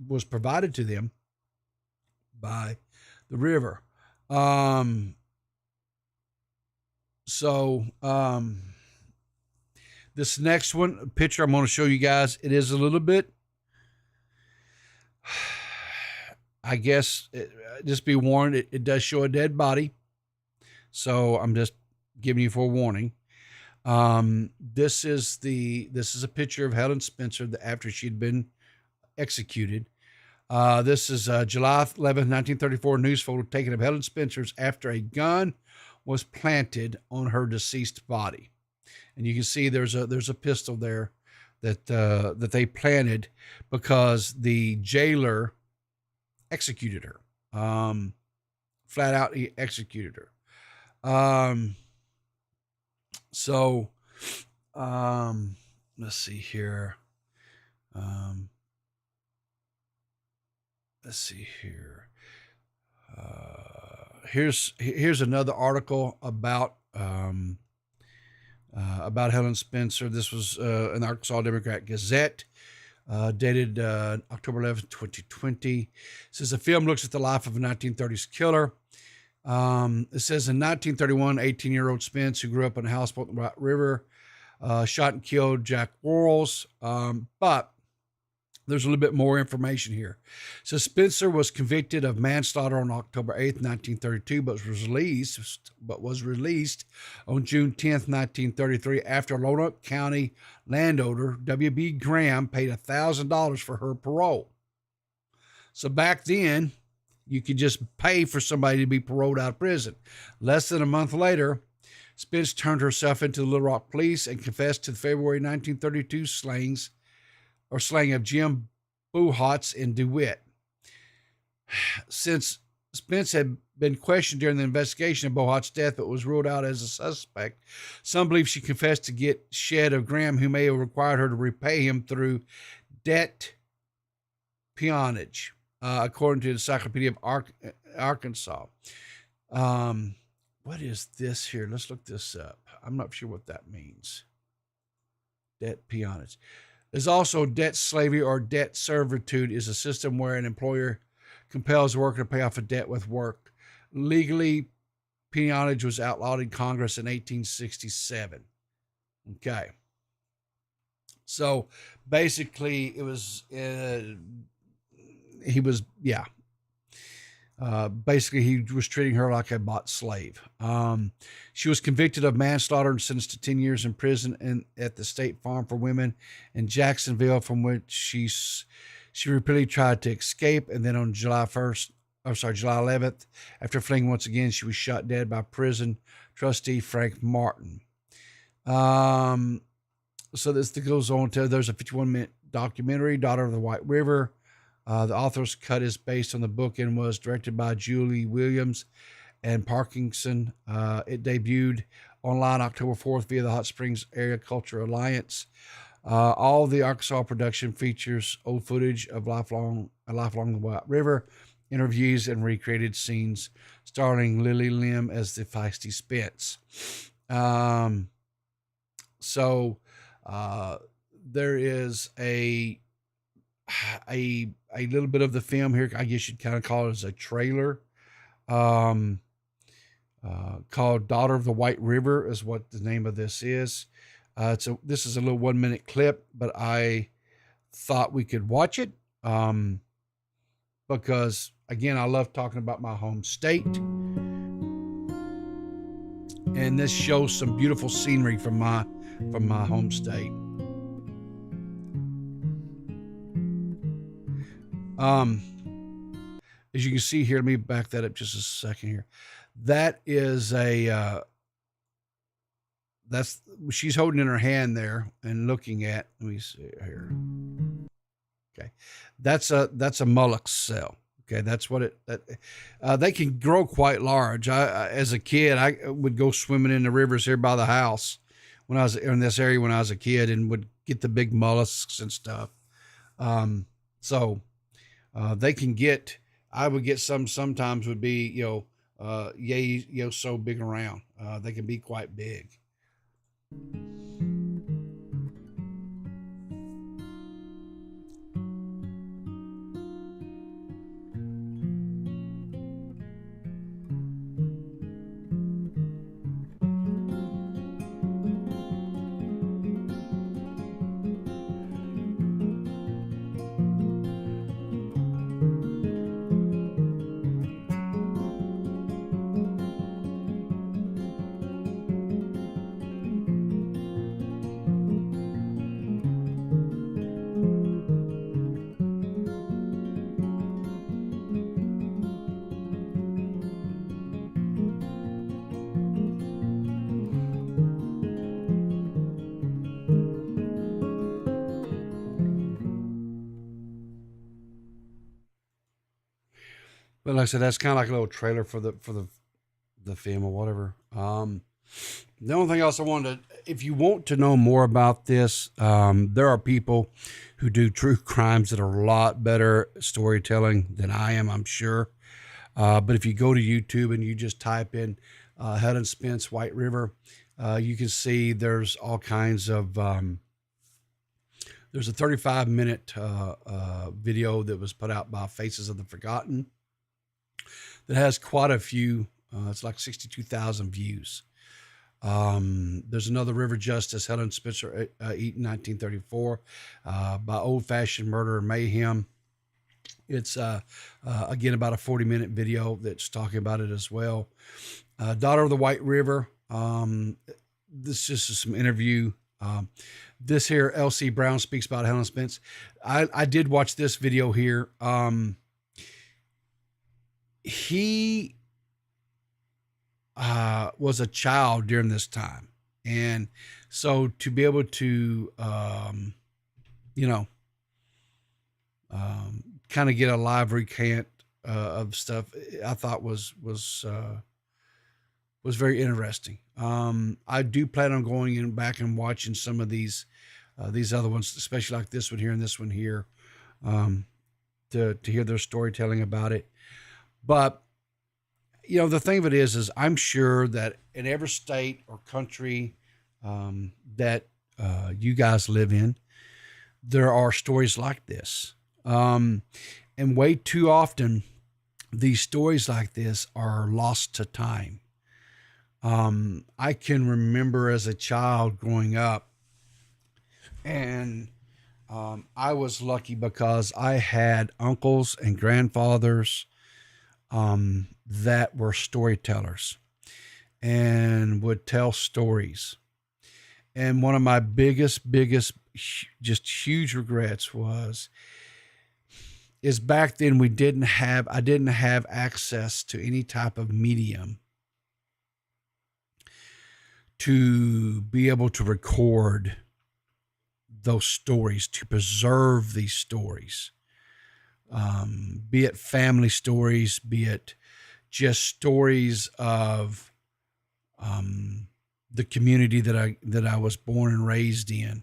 was provided to them by the river. This next picture I'm going to show you guys, it is a little bit, I guess, just be warned, it does show a dead body. So I'm just giving you forewarning. This is a picture of Helen Spencer after she'd been executed. This is July 11th, 1934 news photo taken of Helen Spencer's after a gun was planted on her deceased body. And you can see there's a pistol there that they planted because the jailer executed her. Flat out, he executed her. Let's see here. Here's another article about Helen Spencer. This was an Arkansas Democrat Gazette. dated October 11th, 2020. It says the film looks at the life of a 1930s killer. It says in 1931, 18-year-old Spence, who grew up on a houseboat in the White River, shot and killed Jack Quarles. But there's a little bit more information here. So Spencer was convicted of manslaughter on October 8th, 1932, but was released on June 10th, 1933, after Lonoke County landowner W.B. Graham paid $1,000 for her parole. So back then, you could just pay for somebody to be paroled out of prison. Less than a month later, Spence turned herself into the Little Rock police and confessed to the February 1932 slaying of Jim Bohatz in DeWitt. Since Spence had been questioned during the investigation of Bohatz's death but was ruled out as a suspect, some believe she confessed to get shed of Graham, who may have required her to repay him through debt peonage, according to the Encyclopedia of Arkansas. What is this here? Let's look this up. I'm not sure what that means. Debt peonage. There's also debt slavery or debt servitude, is a system where an employer compels a worker to pay off a debt with work. Legally, peonage was outlawed in Congress in 1867. Okay. So basically it was, basically he was treating her like a bought slave. She was convicted of manslaughter and sentenced to 10 years in prison at the State Farm for Women in Jacksonville, from which she repeatedly tried to escape. And then on July 11th, after fleeing once again, she was shot dead by prison trustee Frank Martin. So this goes on to, there's a 51-minute documentary, Daughter of the White River. The author's cut is based on the book and was directed by Julie Williams and Parkinson. It debuted online October 4th via the Hot Springs Area Culture Alliance. All the Arkansas production features old footage of life along the White River, interviews, and recreated scenes, starring Lily Lim as the feisty Spence. There is a little bit of the film here. I guess you'd kind of call it as a trailer, called Daughter of the White River is what the name of this is. This is a little 1-minute clip, but I thought we could watch it, because again, I love talking about my home state, and this shows some beautiful scenery from my home state. As you can see here, let me back that up just a second here. That is she's holding in her hand there and looking at, let me see here. Okay. That's a mullock cell. Okay. That's what they can grow quite large. As a kid, I would go swimming in the rivers here by the house when I was in this area when I was a kid, and would get the big mollusks and stuff. They can get, I would get sometimes would be, so big around. They can be quite big. But like I said, that's kind of like a little trailer for the film or whatever. The only thing else I wanted to, if you want to know more about this, there are people who do true crimes that are a lot better storytelling than I am, I'm sure. But if you go to YouTube and you just type in Helen Spence, White River, you can see there's all kinds of There's a 35-minute video that was put out by Faces of the Forgotten that has quite a few. It's like 62,000 views. There's another River Justice, Helen Spencer, Eaton, 1934, by Old Fashioned Murder and Mayhem. It's again about a 40-minute video that's talking about it as well. Daughter of the White River. This just is some interview. This here, L.C. Brown speaks about Helen Spence. I did watch this video here. He was a child during this time. And so to be able to, kind of get a live recant of stuff, I thought was very interesting. I do plan on going in back and watching some of these other ones, especially like this one here and this one here, to hear their storytelling about it. But the thing of it is I'm sure that in every state or country that you guys live in, there are stories like this. And way too often, these stories like this are lost to time. I can remember as a child growing up, and I was lucky because I had uncles and grandfathers that were storytellers and would tell stories. And one of my biggest, just huge regrets is back then I didn't have access to any type of medium to be able to record those stories, to preserve these stories, be it family stories, be it just stories of the community that I was born and raised in.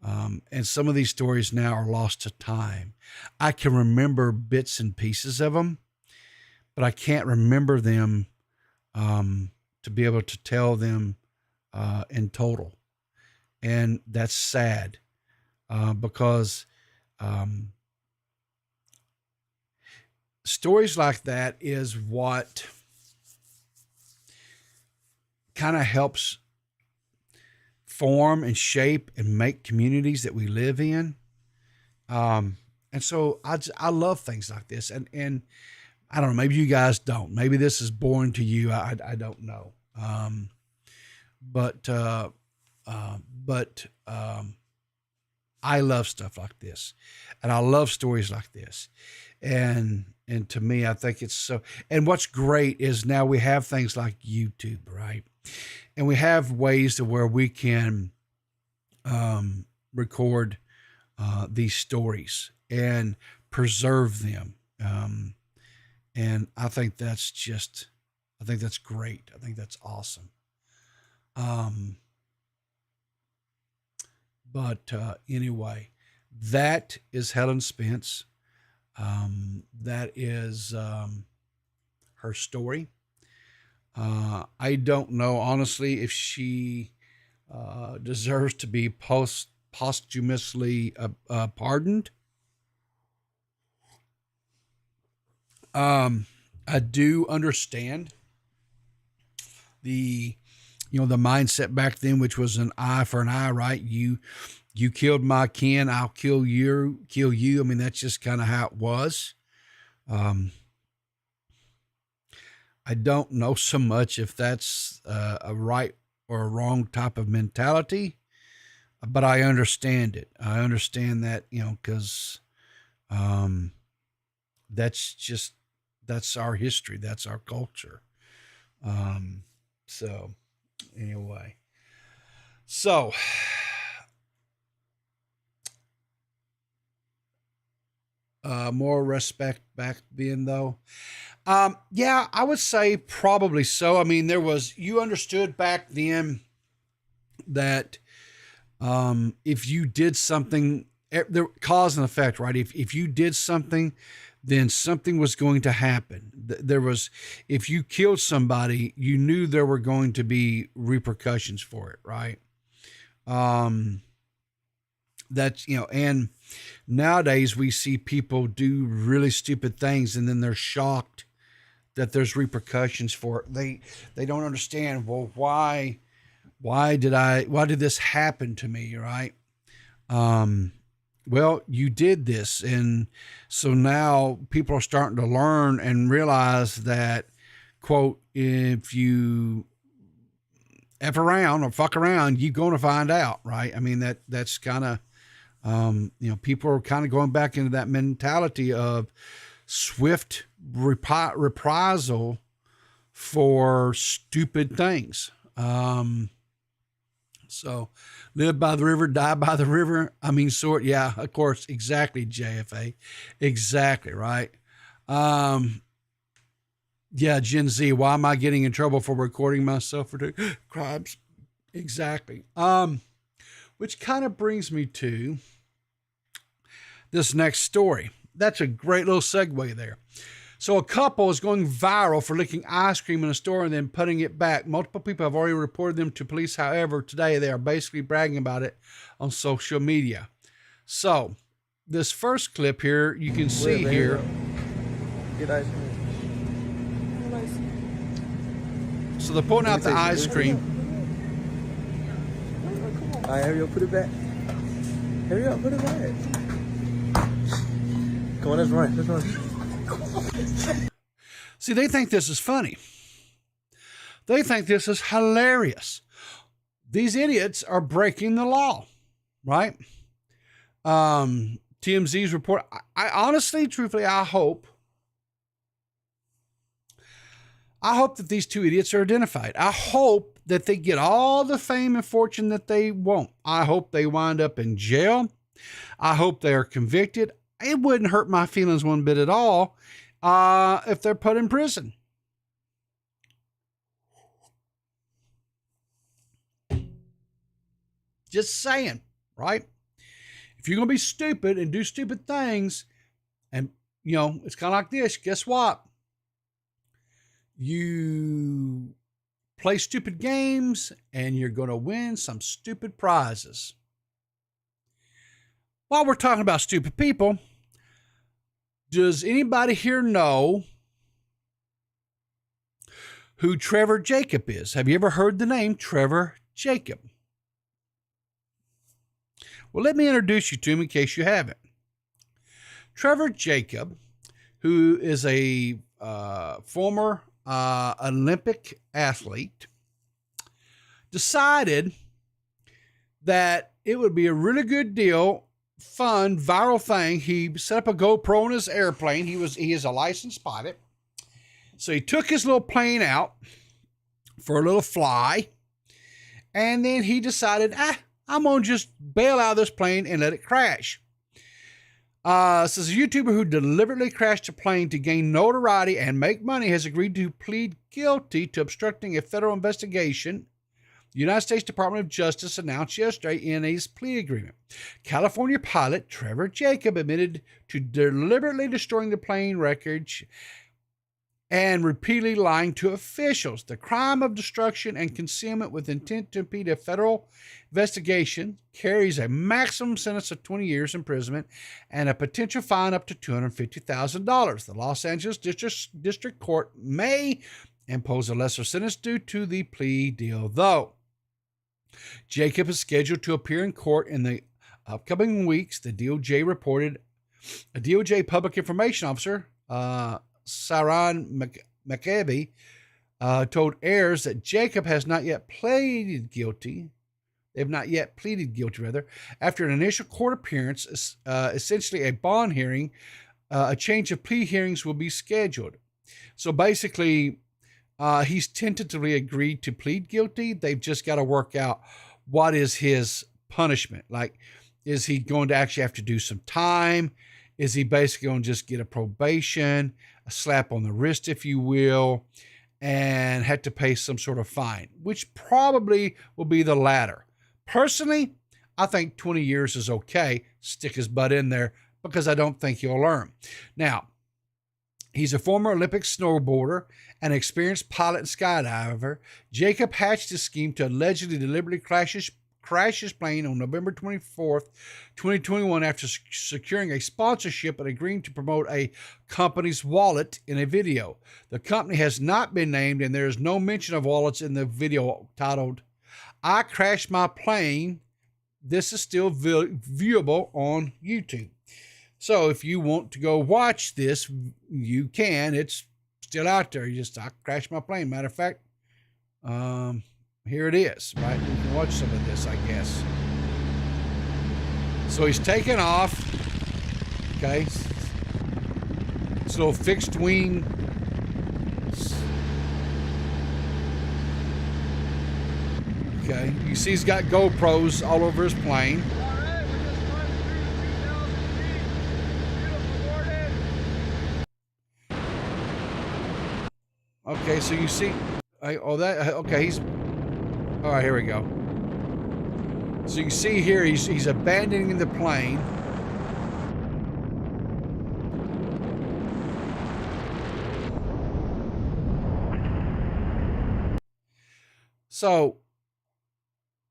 And some of these stories now are lost to time. I can remember bits and pieces of them, but I can't remember them to be able to tell them in total. And that's sad because stories like that is what kind of helps form and shape and make communities that we live in. And so I love things like this. And I don't know, maybe you guys don't. Maybe this is boring to you. I don't know. But I love stuff like this, and I love stories like this. And to me, I think it's so, and what's great is now we have things like YouTube, right? And we have ways to where we can record these stories and preserve them. And I think that's great. I think that's awesome. But anyway, that is Helen Spence. That is her story. I don't know, honestly, if she deserves to be posthumously pardoned. I do understand the mindset back then, which was an eye for an eye, right? You killed my kin, I'll kill you. I mean, that's just kind of how it was. I don't know so much if that's a right or a wrong type of mentality, but I understand it. I understand that, because that's our history. That's our culture. So anyway, more respect back then though. Yeah, I would say probably so. I mean, you understood back then that, if you did something, there cause and effect, right? If you did something, then something was going to happen. If you killed somebody, you knew there were going to be repercussions for it, right? That's, and nowadays we see people do really stupid things and then they're shocked that there's repercussions for it. They don't understand, well, why did this happen to me? Right. Well, you did this. And so now people are starting to learn and realize that, quote, if you F around or fuck around, you're going to find out. Right. I mean, that's kind of, people are kind of going back into that mentality of swift reprisal for stupid things. So live by the river, die by the river. I mean, sort. Yeah, of course. Exactly. JFA. Exactly. Right. Yeah. Gen Z. Why am I getting in trouble for recording myself for crimes? Exactly. Which kind of brings me to this next story. That's a great little segue there. So a couple is going viral for licking ice cream in a store and then putting it back. Multiple people have already reported them to police. However, today they are basically bragging about it on social media. So this first clip here, you can see here. Get ice cream. So they're pulling out the ice cream. All right, hurry up, put it back. Hurry up, put it back. Come on, let's run. Let's run. See, they think this is funny. They think this is hilarious. These idiots are breaking the law, right? TMZ's report. I honestly, truthfully, I hope that these two idiots are identified. I hope that they get all the fame and fortune that they want. I hope they wind up in jail. I hope they are convicted. It wouldn't hurt my feelings one bit at all if they're put in prison. Just saying, right? If you're going to be stupid and do stupid things, and, it's kind of like this, guess what? You play stupid games and you're going to win some stupid prizes. While we're talking about stupid people, does anybody here know who Trevor Jacob is? Have you ever heard the name Trevor Jacob? Well, let me introduce you to him in case you haven't. Trevor Jacob, who is a former Olympic athlete, decided that it would be a really good deal, fun, viral thing. He set up a GoPro on his airplane. He is a licensed pilot. So he took his little plane out for a little fly. And then he decided, I'm going to just bail out of this plane and let it crash. This is a YouTuber who deliberately crashed a plane to gain notoriety and make money has agreed to plead guilty to obstructing a federal investigation. The United States Department of Justice announced yesterday in his plea agreement. California pilot Trevor Jacob admitted to deliberately destroying the plane wreckage and repeatedly lying to officials. The crime of destruction and concealment with intent to impede a federal investigation carries a maximum sentence of 20 years imprisonment and a potential fine up to $250,000. The Los Angeles District Court may impose a lesser sentence due to the plea deal, though. Jacob is scheduled to appear in court in the upcoming weeks. The DOJ reported a DOJ public information officer, Saran McAbey, told heirs that Jacob has not yet pleaded guilty. They have not yet pleaded guilty, rather, after an initial court appearance, essentially a bond hearing. A change of plea hearings will be scheduled. So basically, he's tentatively agreed to plead guilty. They've just got to work out what is his punishment. Like, is he going to actually have to do some time? Is he basically going to just get a probation, a slap on the wrist, if you will, and have to pay some sort of fine, which probably will be the latter. Personally, I think 20 years is okay. Stick his butt in there because I don't think he'll learn. Now, he's a former Olympic snowboarder, an experienced pilot and skydiver. Jacob hatched his scheme to allegedly deliberately crashed his plane on November 24th, 2021 after securing a sponsorship and agreeing to promote a company's wallet in a video. The company has not been named, and there is no mention of wallets in the video titled, "I Crashed My Plane." This is still viewable on YouTube. So if you want to go watch this, you can. It's still out there. I crashed my plane. Matter of fact, here it is, right? You can watch some of this, I guess. So he's taking off. Okay. It's a little fixed wing. Okay. You see he's got GoPros all over his plane. Okay, so you see, he's, all right, here we go. So you see here, he's abandoning the plane. So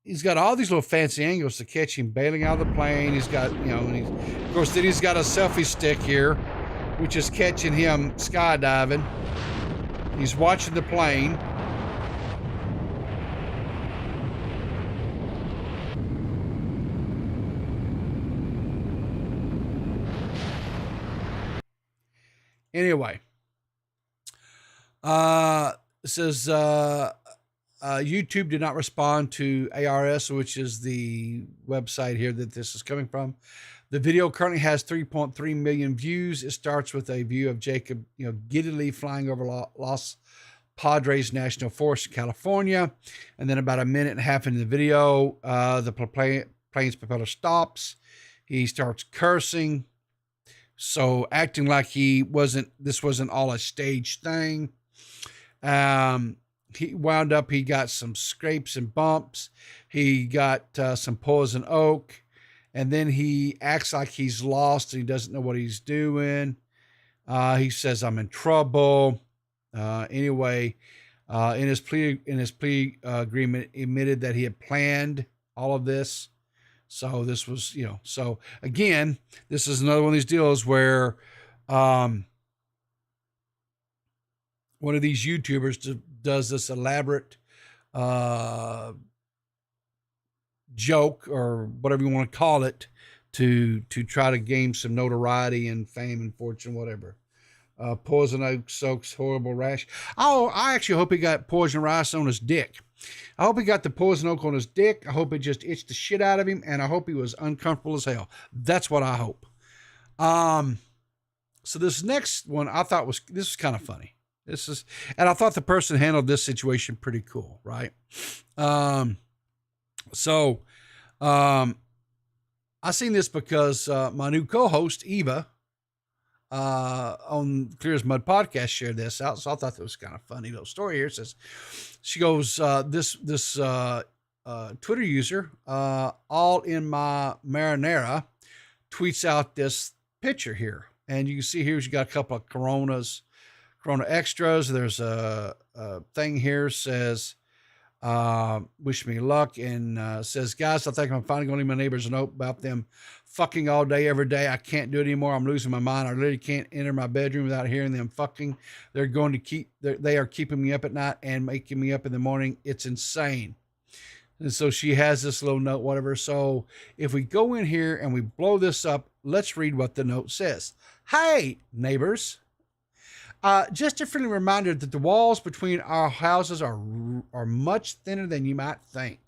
he's got all these little fancy angles to catch him bailing out of the plane. He's got, and of course, then he's got a selfie stick here, which is catching him skydiving. He's watching the plane. Anyway, it says YouTube did not respond to ARS, which is the website here that this is coming from. The video currently has 3.3 million views. It starts with a view of Jacob, giddily flying over Los Padres National Forest in California. And then about a minute and a half into the video, the plane's propeller stops. He starts cursing. So acting like this wasn't all a staged thing. He wound up, he got some scrapes and bumps. He got some poison oak. And then he acts like he's lost and he doesn't know what he's doing. He says, "I'm in trouble." Anyway, in his plea agreement, admitted that he had planned all of this. So this was, so again, this is another one of these deals where one of these YouTubers does this elaborate joke or whatever you want to call it to try to gain some notoriety and fame and fortune, whatever. Poison oak soaks horrible rash. Oh, I actually hope he got poison rice on his dick. I hope he got the poison oak on his dick. I hope it just itched the shit out of him, and I hope he was uncomfortable as hell. That's what I hope. So this next one I thought was kind of funny. And I thought the person handled this situation pretty cool, right? So I seen this because my new co-host Eva on Clear as Mud podcast shared this out, so I thought that was kind of funny little story here. It says, she goes, this Twitter user, all in my marinara, tweets out this picture here, and you can see here she's got a couple of Corona extras. There's a thing here says, wish me luck, and says, "Guys, I think I'm finally going to leave my neighbors a note about them fucking all day, every day. I can't do it anymore. I'm losing my mind. I literally can't enter my bedroom without hearing them fucking. They are keeping me up at night and making me up in the morning. It's insane." And so she has this little note, whatever. So if we go in here and we blow this up, let's read what the note says. "Hey, neighbors. Just a friendly reminder that the walls between our houses are much thinner than you might think.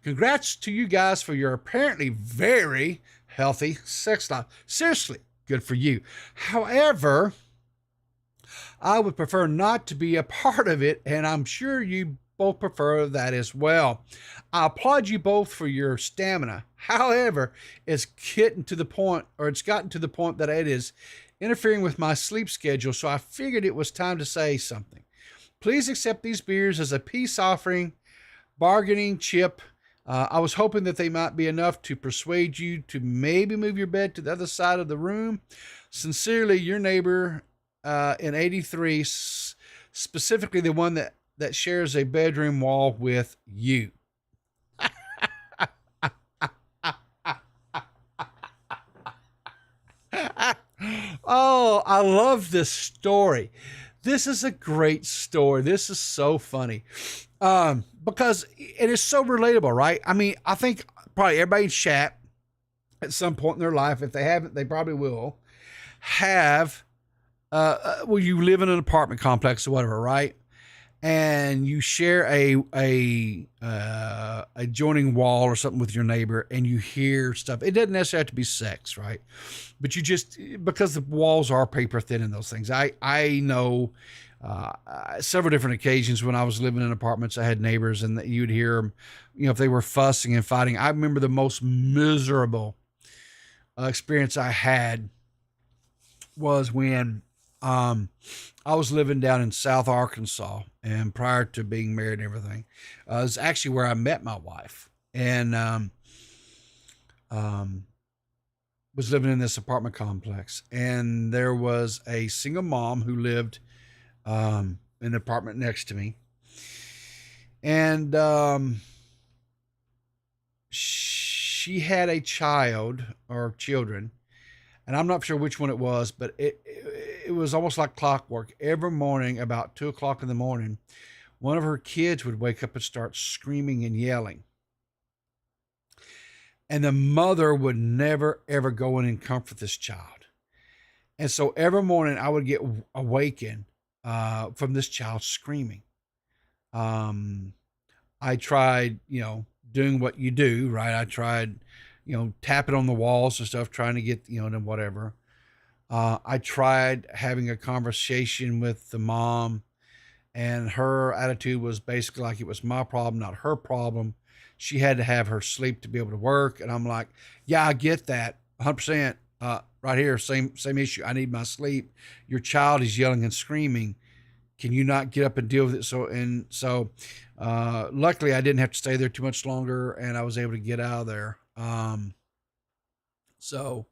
Congrats to you guys for your apparently very healthy sex life. Seriously, good for you. However, I would prefer not to be a part of it, and I'm sure you both prefer that as well. I applaud you both for your stamina. However, it's gotten to the point that it is interfering with my sleep schedule, so I figured it was time to say something. Please accept these beers as a peace offering, bargaining chip. I was hoping that they might be enough to persuade you to maybe move your bed to the other side of the room. Sincerely, your neighbor in 83, specifically the one that shares a bedroom wall with you." Oh, I love this story. This is a great story. This is so funny. Because it is so relatable, right? I mean, I think probably everybody in chat at some point in their life, if they haven't, they probably will, have, well, you live in an apartment complex or whatever, right? And you share a adjoining wall or something with your neighbor, and you hear stuff. It doesn't necessarily have to be sex, right? But you just, because the walls are paper thin and those things. I know several different occasions when I was living in apartments, I had neighbors, and you'd hear them, if they were fussing and fighting. I remember the most miserable experience I had was when I was living down in South Arkansas, and prior to being married and everything, it's actually where I met my wife, and was living in this apartment complex. And there was a single mom who lived in the apartment next to me, and she had a child or children, and I'm not sure which one it was, but it was almost like clockwork. Every morning about 2:00 in the morning, one of her kids would wake up and start screaming and yelling. And the mother would never, ever go in and comfort this child. And so every morning I would get awakened from this child screaming. I tried, doing what you do, right? I tried, tapping on the walls and stuff, trying to get, them whatever. I tried having a conversation with the mom, and her attitude was basically like it was my problem, not her problem. She had to have her sleep to be able to work. And I'm like, yeah, I get that 100%. Right here, same issue. I need my sleep. Your child is yelling and screaming. Can you not get up and deal with it? So luckily I didn't have to stay there too much longer, and I was able to get out of there. So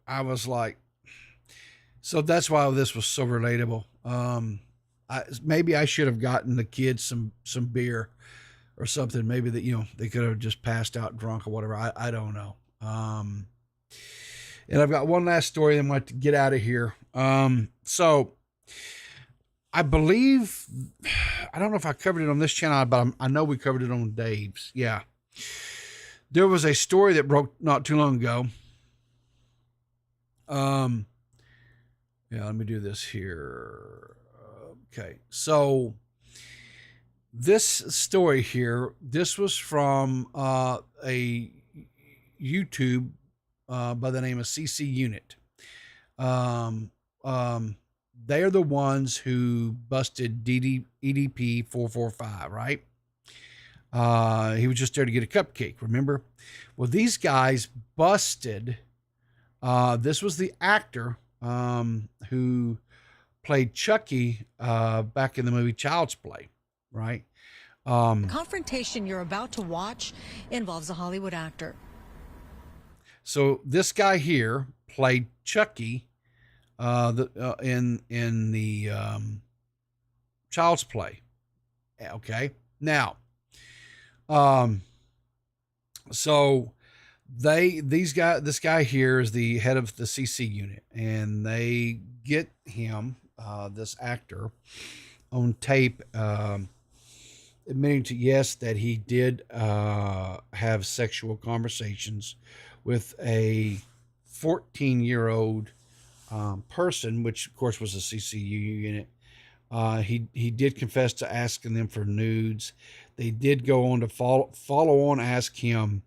I was like, so that's why this was so relatable. Maybe I should have gotten the kids some beer or something. Maybe that, they could have just passed out drunk or whatever. I don't know. And I've got one last story, then I'm going to get out of here. So I believe, I don't know if I covered it on this channel, but I know we covered it on Dave's. Yeah. There was a story that broke not too long ago. Yeah, let me do this here. Okay. So this story here, this was from a YouTube by the name of CC Unit. They are the ones who busted EDP 445, right? He was just there to get a cupcake, remember? Well, these guys busted, this was the actor who played Chucky back in the movie Child's Play, right? The confrontation you're about to watch involves a Hollywood actor. So this guy here played Chucky in the Child's Play. Okay. Now, so this guy here is the head of the CC unit, and they get him, this actor, on tape, admitting to, yes, that he did have sexual conversations with a 14-year-old person, which of course was a CCU unit. He did confess to asking them for nudes. They did go on to follow on, ask him,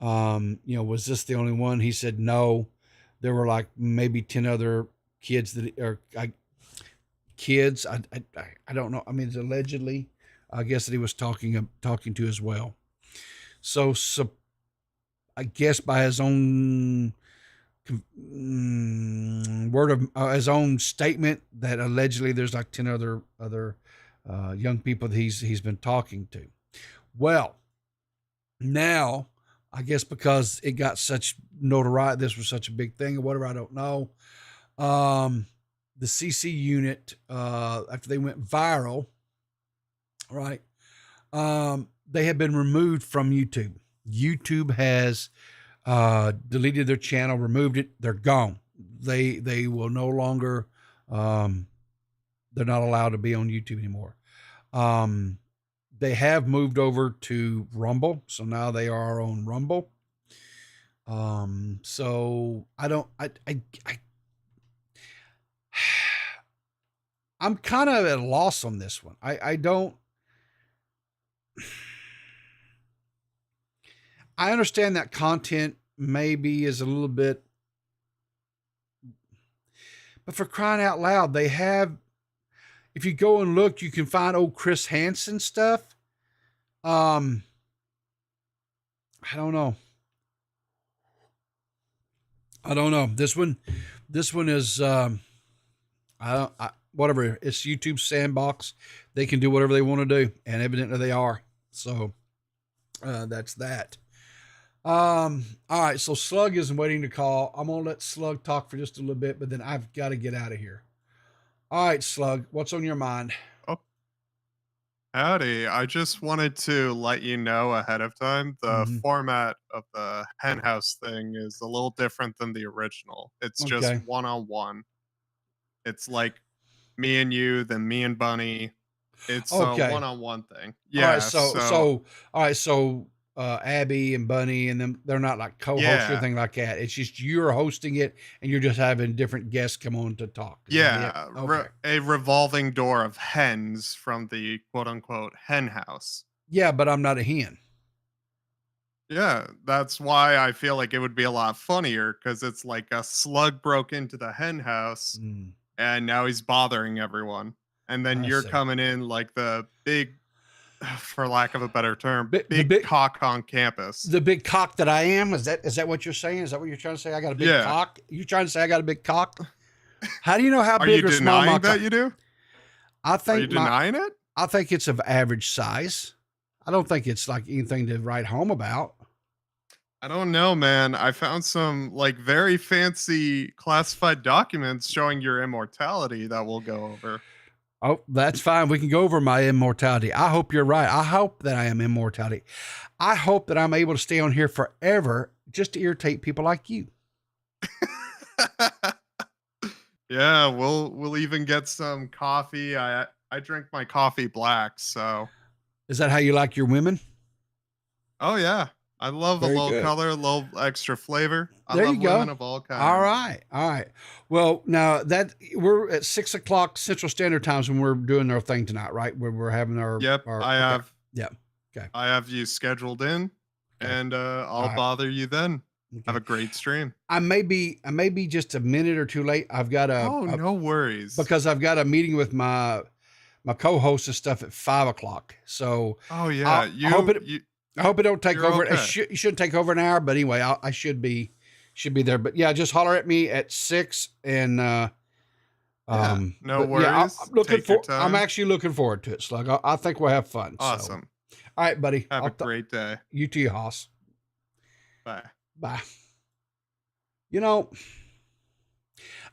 was this the only one? He said no. There were like maybe 10 other kids kids. I don't know. I mean, it's allegedly, I guess, that he was talking to as well. So I guess by his own word of his own statement, that allegedly there's like 10 other young people that he's been talking to. Well, now I guess because it got such notoriety, this was such a big thing or whatever, I don't know. The CC unit, after they went viral, right, they have been removed from YouTube. YouTube has deleted their channel, removed it. They're gone. They will no longer, they're not allowed to be on YouTube anymore. They have moved over to Rumble. So now they are on Rumble. So I'm kind of at a loss on this one. I understand that content maybe is a little bit, but for crying out loud, they have, if you go and look, you can find old Chris Hansen stuff. I don't know. This one is, whatever. It's YouTube sandbox. They can do whatever they want to do, and evidently they are. So, that's that. All right. So Slug isn't waiting to call. I'm going to let Slug talk for just a little bit, but then I've got to get out of here. All right, Slug, what's on your mind? Oh, howdy. I just wanted to let you know ahead of time the format of the henhouse thing is a little different than the original. It's just one-on-one. It's like me and you, then me and Bunny. It's a one-on-one thing. Yeah. All right. So Abby and Bunny and them, they're not like co-hosts or anything like that. It's just you're hosting it and you're just having different guests come on to talk. Yeah. A revolving door of hens from the quote-unquote hen house. Yeah, but I'm not a hen. Yeah, that's why I feel like it would be a lot funnier, because it's like a slug broke into the hen house and now he's bothering everyone. And then you're coming in like the big, for lack of a better term, big cock on campus. The big cock that I am? Is that what you're saying? Is that what you're trying to say? I got a big cock? You trying to say I got a big cock? How do you know how big or small my cock? Are you denying that you do? Are you denying it? I think it's of average size. I don't think it's like anything to write home about. I don't know, man. I found some like very fancy classified documents showing your immortality that we'll go over. Oh, that's fine. We can go over my immortality. I hope you're right. I hope that I am immortality. I hope that I'm able to stay on here forever just to irritate people like you. Yeah, we'll even get some coffee. I drink my coffee black, so. Is that how you like your women? Oh yeah. I love Very a little good. color, a little extra flavor. I There love you go. women of all kinds. All right. Well, now that we're at 6 o'clock Central Standard Times when we're doing our thing tonight, right? Where we're having our. Yep, I have. Yeah. Okay. I have you scheduled in, and I'll bother you then. Okay. Have a great stream. I may be just a minute or two late. I've got no worries. Because I've got a meeting with my co-host and stuff at 5 o'clock. So. Oh yeah. I hope it don't take over. Okay. It shouldn't take over an hour, but anyway, I should be there. But yeah, just holler at me at 6 and no worries. Yeah, I'm actually looking forward to it, Slug. I think we'll have fun. Awesome. So. All right, buddy. Have a great day. You too, Hoss. Bye. You know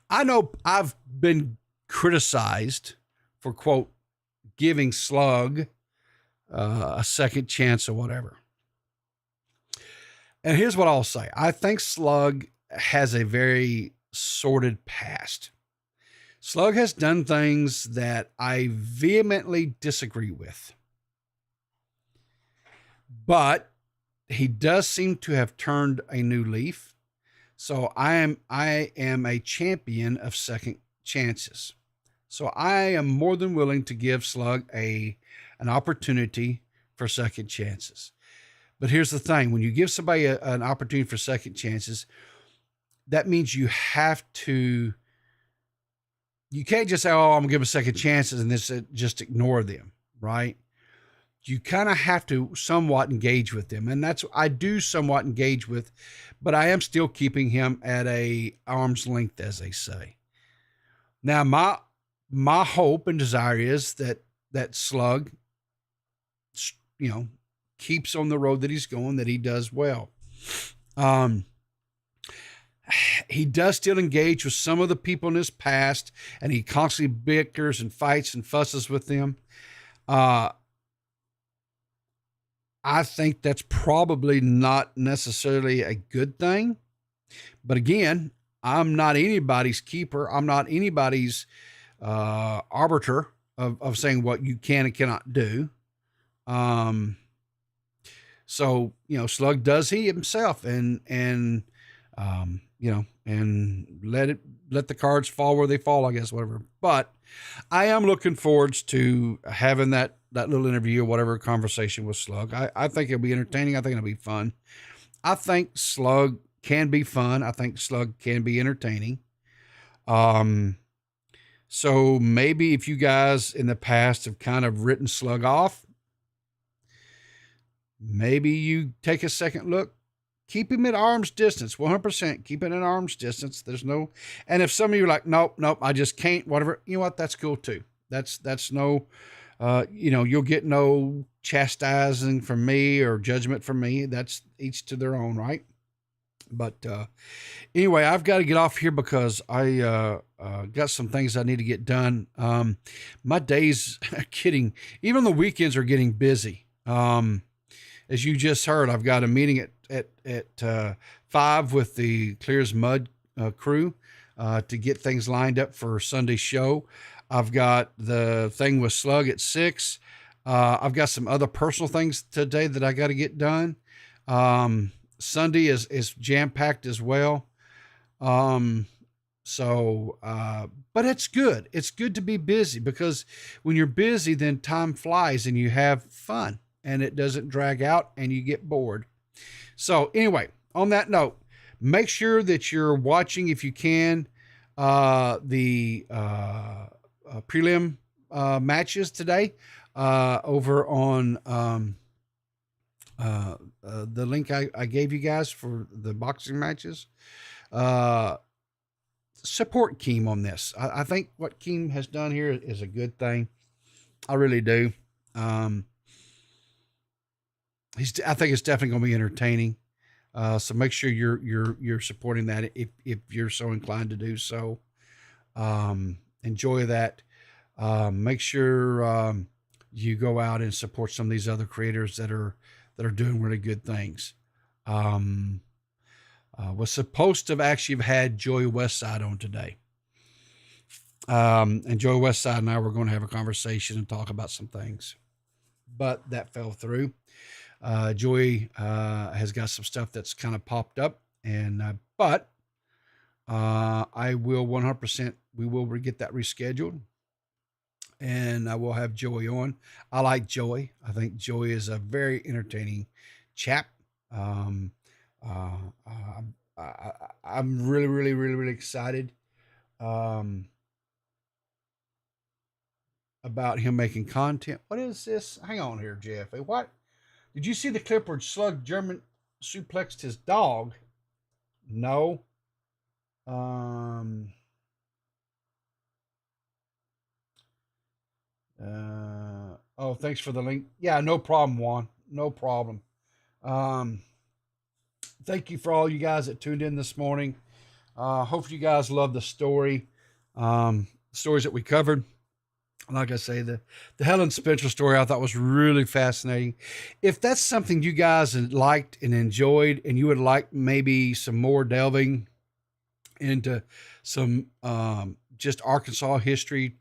I've been criticized for quote giving Slug a second chance or whatever. And here's what I'll say. I think Slug has a very sordid past. Slug has done things that I vehemently disagree with. But he does seem to have turned a new leaf. So I am a champion of second chances. So I am more than willing to give Slug an opportunity for second chances. But here's the thing. When you give somebody an opportunity for second chances, that means you can't just say, oh, I'm going to give them second chances and just ignore them, right? You kind of have to somewhat engage with them. And I do somewhat engage with, but I am still keeping him at a arm's length, as they say. Now, my hope and desire is that Slug, keeps on the road that he's going, that he does well. He does still engage with some of the people in his past, and he constantly bickers and fights and fusses with them. I I think that's probably not necessarily a good thing. But again, I'm not anybody's keeper. I'm not anybody's arbiter of saying what you can and cannot do. So, Slug does he himself and let the cards fall where they fall, I guess, whatever. But I am looking forward to having that little interview or whatever conversation with Slug. I think it'll be entertaining. I think it'll be fun. I think Slug can be fun. I think Slug can be entertaining. So maybe if you guys in the past have kind of written Slug off, maybe you take a second look. Keep him at arm's distance, 100%. Keep it at arm's distance. And if some of you are like, nope, I just can't, whatever, you know what? That's cool too. That's no, you'll get no chastising from me or judgment from me. That's each to their own, right? But anyway, I've got to get off here because I got some things I need to get done. My days are even the weekends are getting busy. As you just heard, I've got a meeting at 5 with the Clear as Mud crew to get things lined up for Sunday's show. I've got the thing with Slug at 6. I've got some other personal things today that I got to get done. Sunday is jam-packed as well. But it's good. It's good to be busy because when you're busy, then time flies and you have fun and it doesn't drag out and you get bored. So anyway, on that note, make sure that you're watching, if you can, the prelim matches today over on the link I gave you guys for the boxing matches. Support Keem on this. I think what Keem has done here is a good thing. I really do. I think it's definitely going to be entertaining. So make sure you're supporting that if you're so inclined to do so. Enjoy that. Make sure you go out and support some of these other creators that are doing really good things. Was supposed to have actually had Joey Westside on today. And Joey Westside and I were going to have a conversation and talk about some things, but that fell through. Joey has got some stuff that's kind of popped up, and but I will 100%. We will get that rescheduled, and I will have Joey on. I like Joey. I think Joey is a very entertaining chap. I'm really, really, really, really excited about him making content. What is this? Hang on here, Jeff. What? Did you see the clip where Slug German suplexed his dog? No. Oh, thanks for the link. Yeah, no problem, Juan. No problem. Thank you for all you guys that tuned in this morning. Hopefully you guys love the story. Stories that we covered. Like I say, the Helen Spence story I thought was really fascinating. If that's something you guys liked and enjoyed, and you would like maybe some more delving into some just Arkansas history,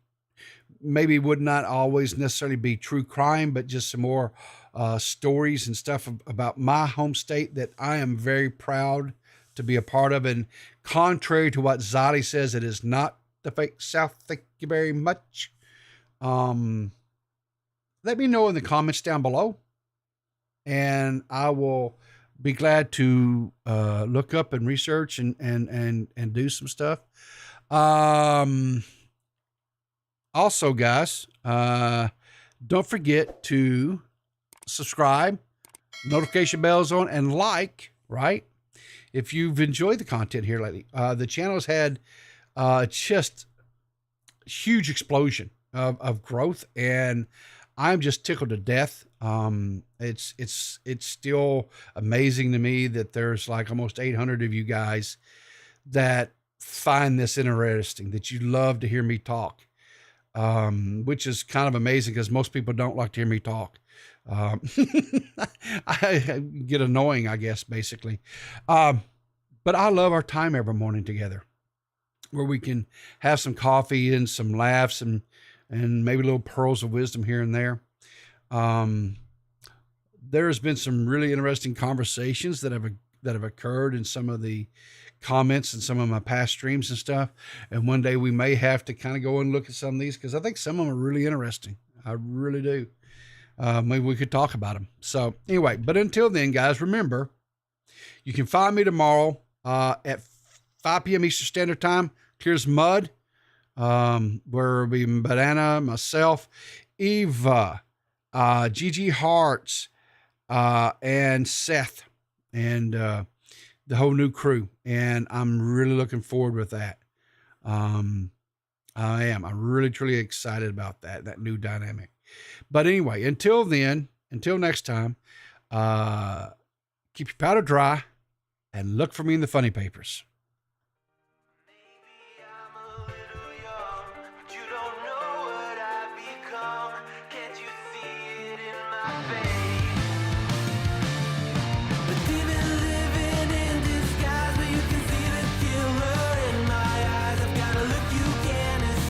maybe would not always necessarily be true crime, but just some more stories and stuff about my home state that I am very proud to be a part of. And contrary to what Zolly says, it is not the fake South. Thank you very much. Let me know in the comments down below, and I will be glad to look up and research and do some stuff. Also, guys, don't forget to subscribe, notification bells on, and like, right? If you've enjoyed the content here lately, the channel has had just huge explosion of growth, and I'm just tickled to death. It's still amazing to me that there's like almost 800 of you guys that find this interesting, that you love to hear me talk. which is kind of amazing because most people don't like to hear me talk. I get annoying, I guess, basically. But I love our time every morning together, where we can have some coffee and some laughs and maybe little pearls of wisdom here and there. There's been some really interesting conversations that have occurred in some of the comments and some of my past streams and stuff. And one day we may have to kind of go and look at some of these, because I think some of them are really interesting. I really do. Maybe we could talk about them. So anyway, but until then, guys, remember, you can find me tomorrow at 5 p.m. Eastern Standard Time. Clear as mud. Where will be Banana, myself, Eva, Gigi Hearts, and Seth, and the whole new crew. And I'm really looking forward with that. I am. I'm really, truly excited about that new dynamic. But anyway, until then, until next time, keep your powder dry and look for me in the funny papers.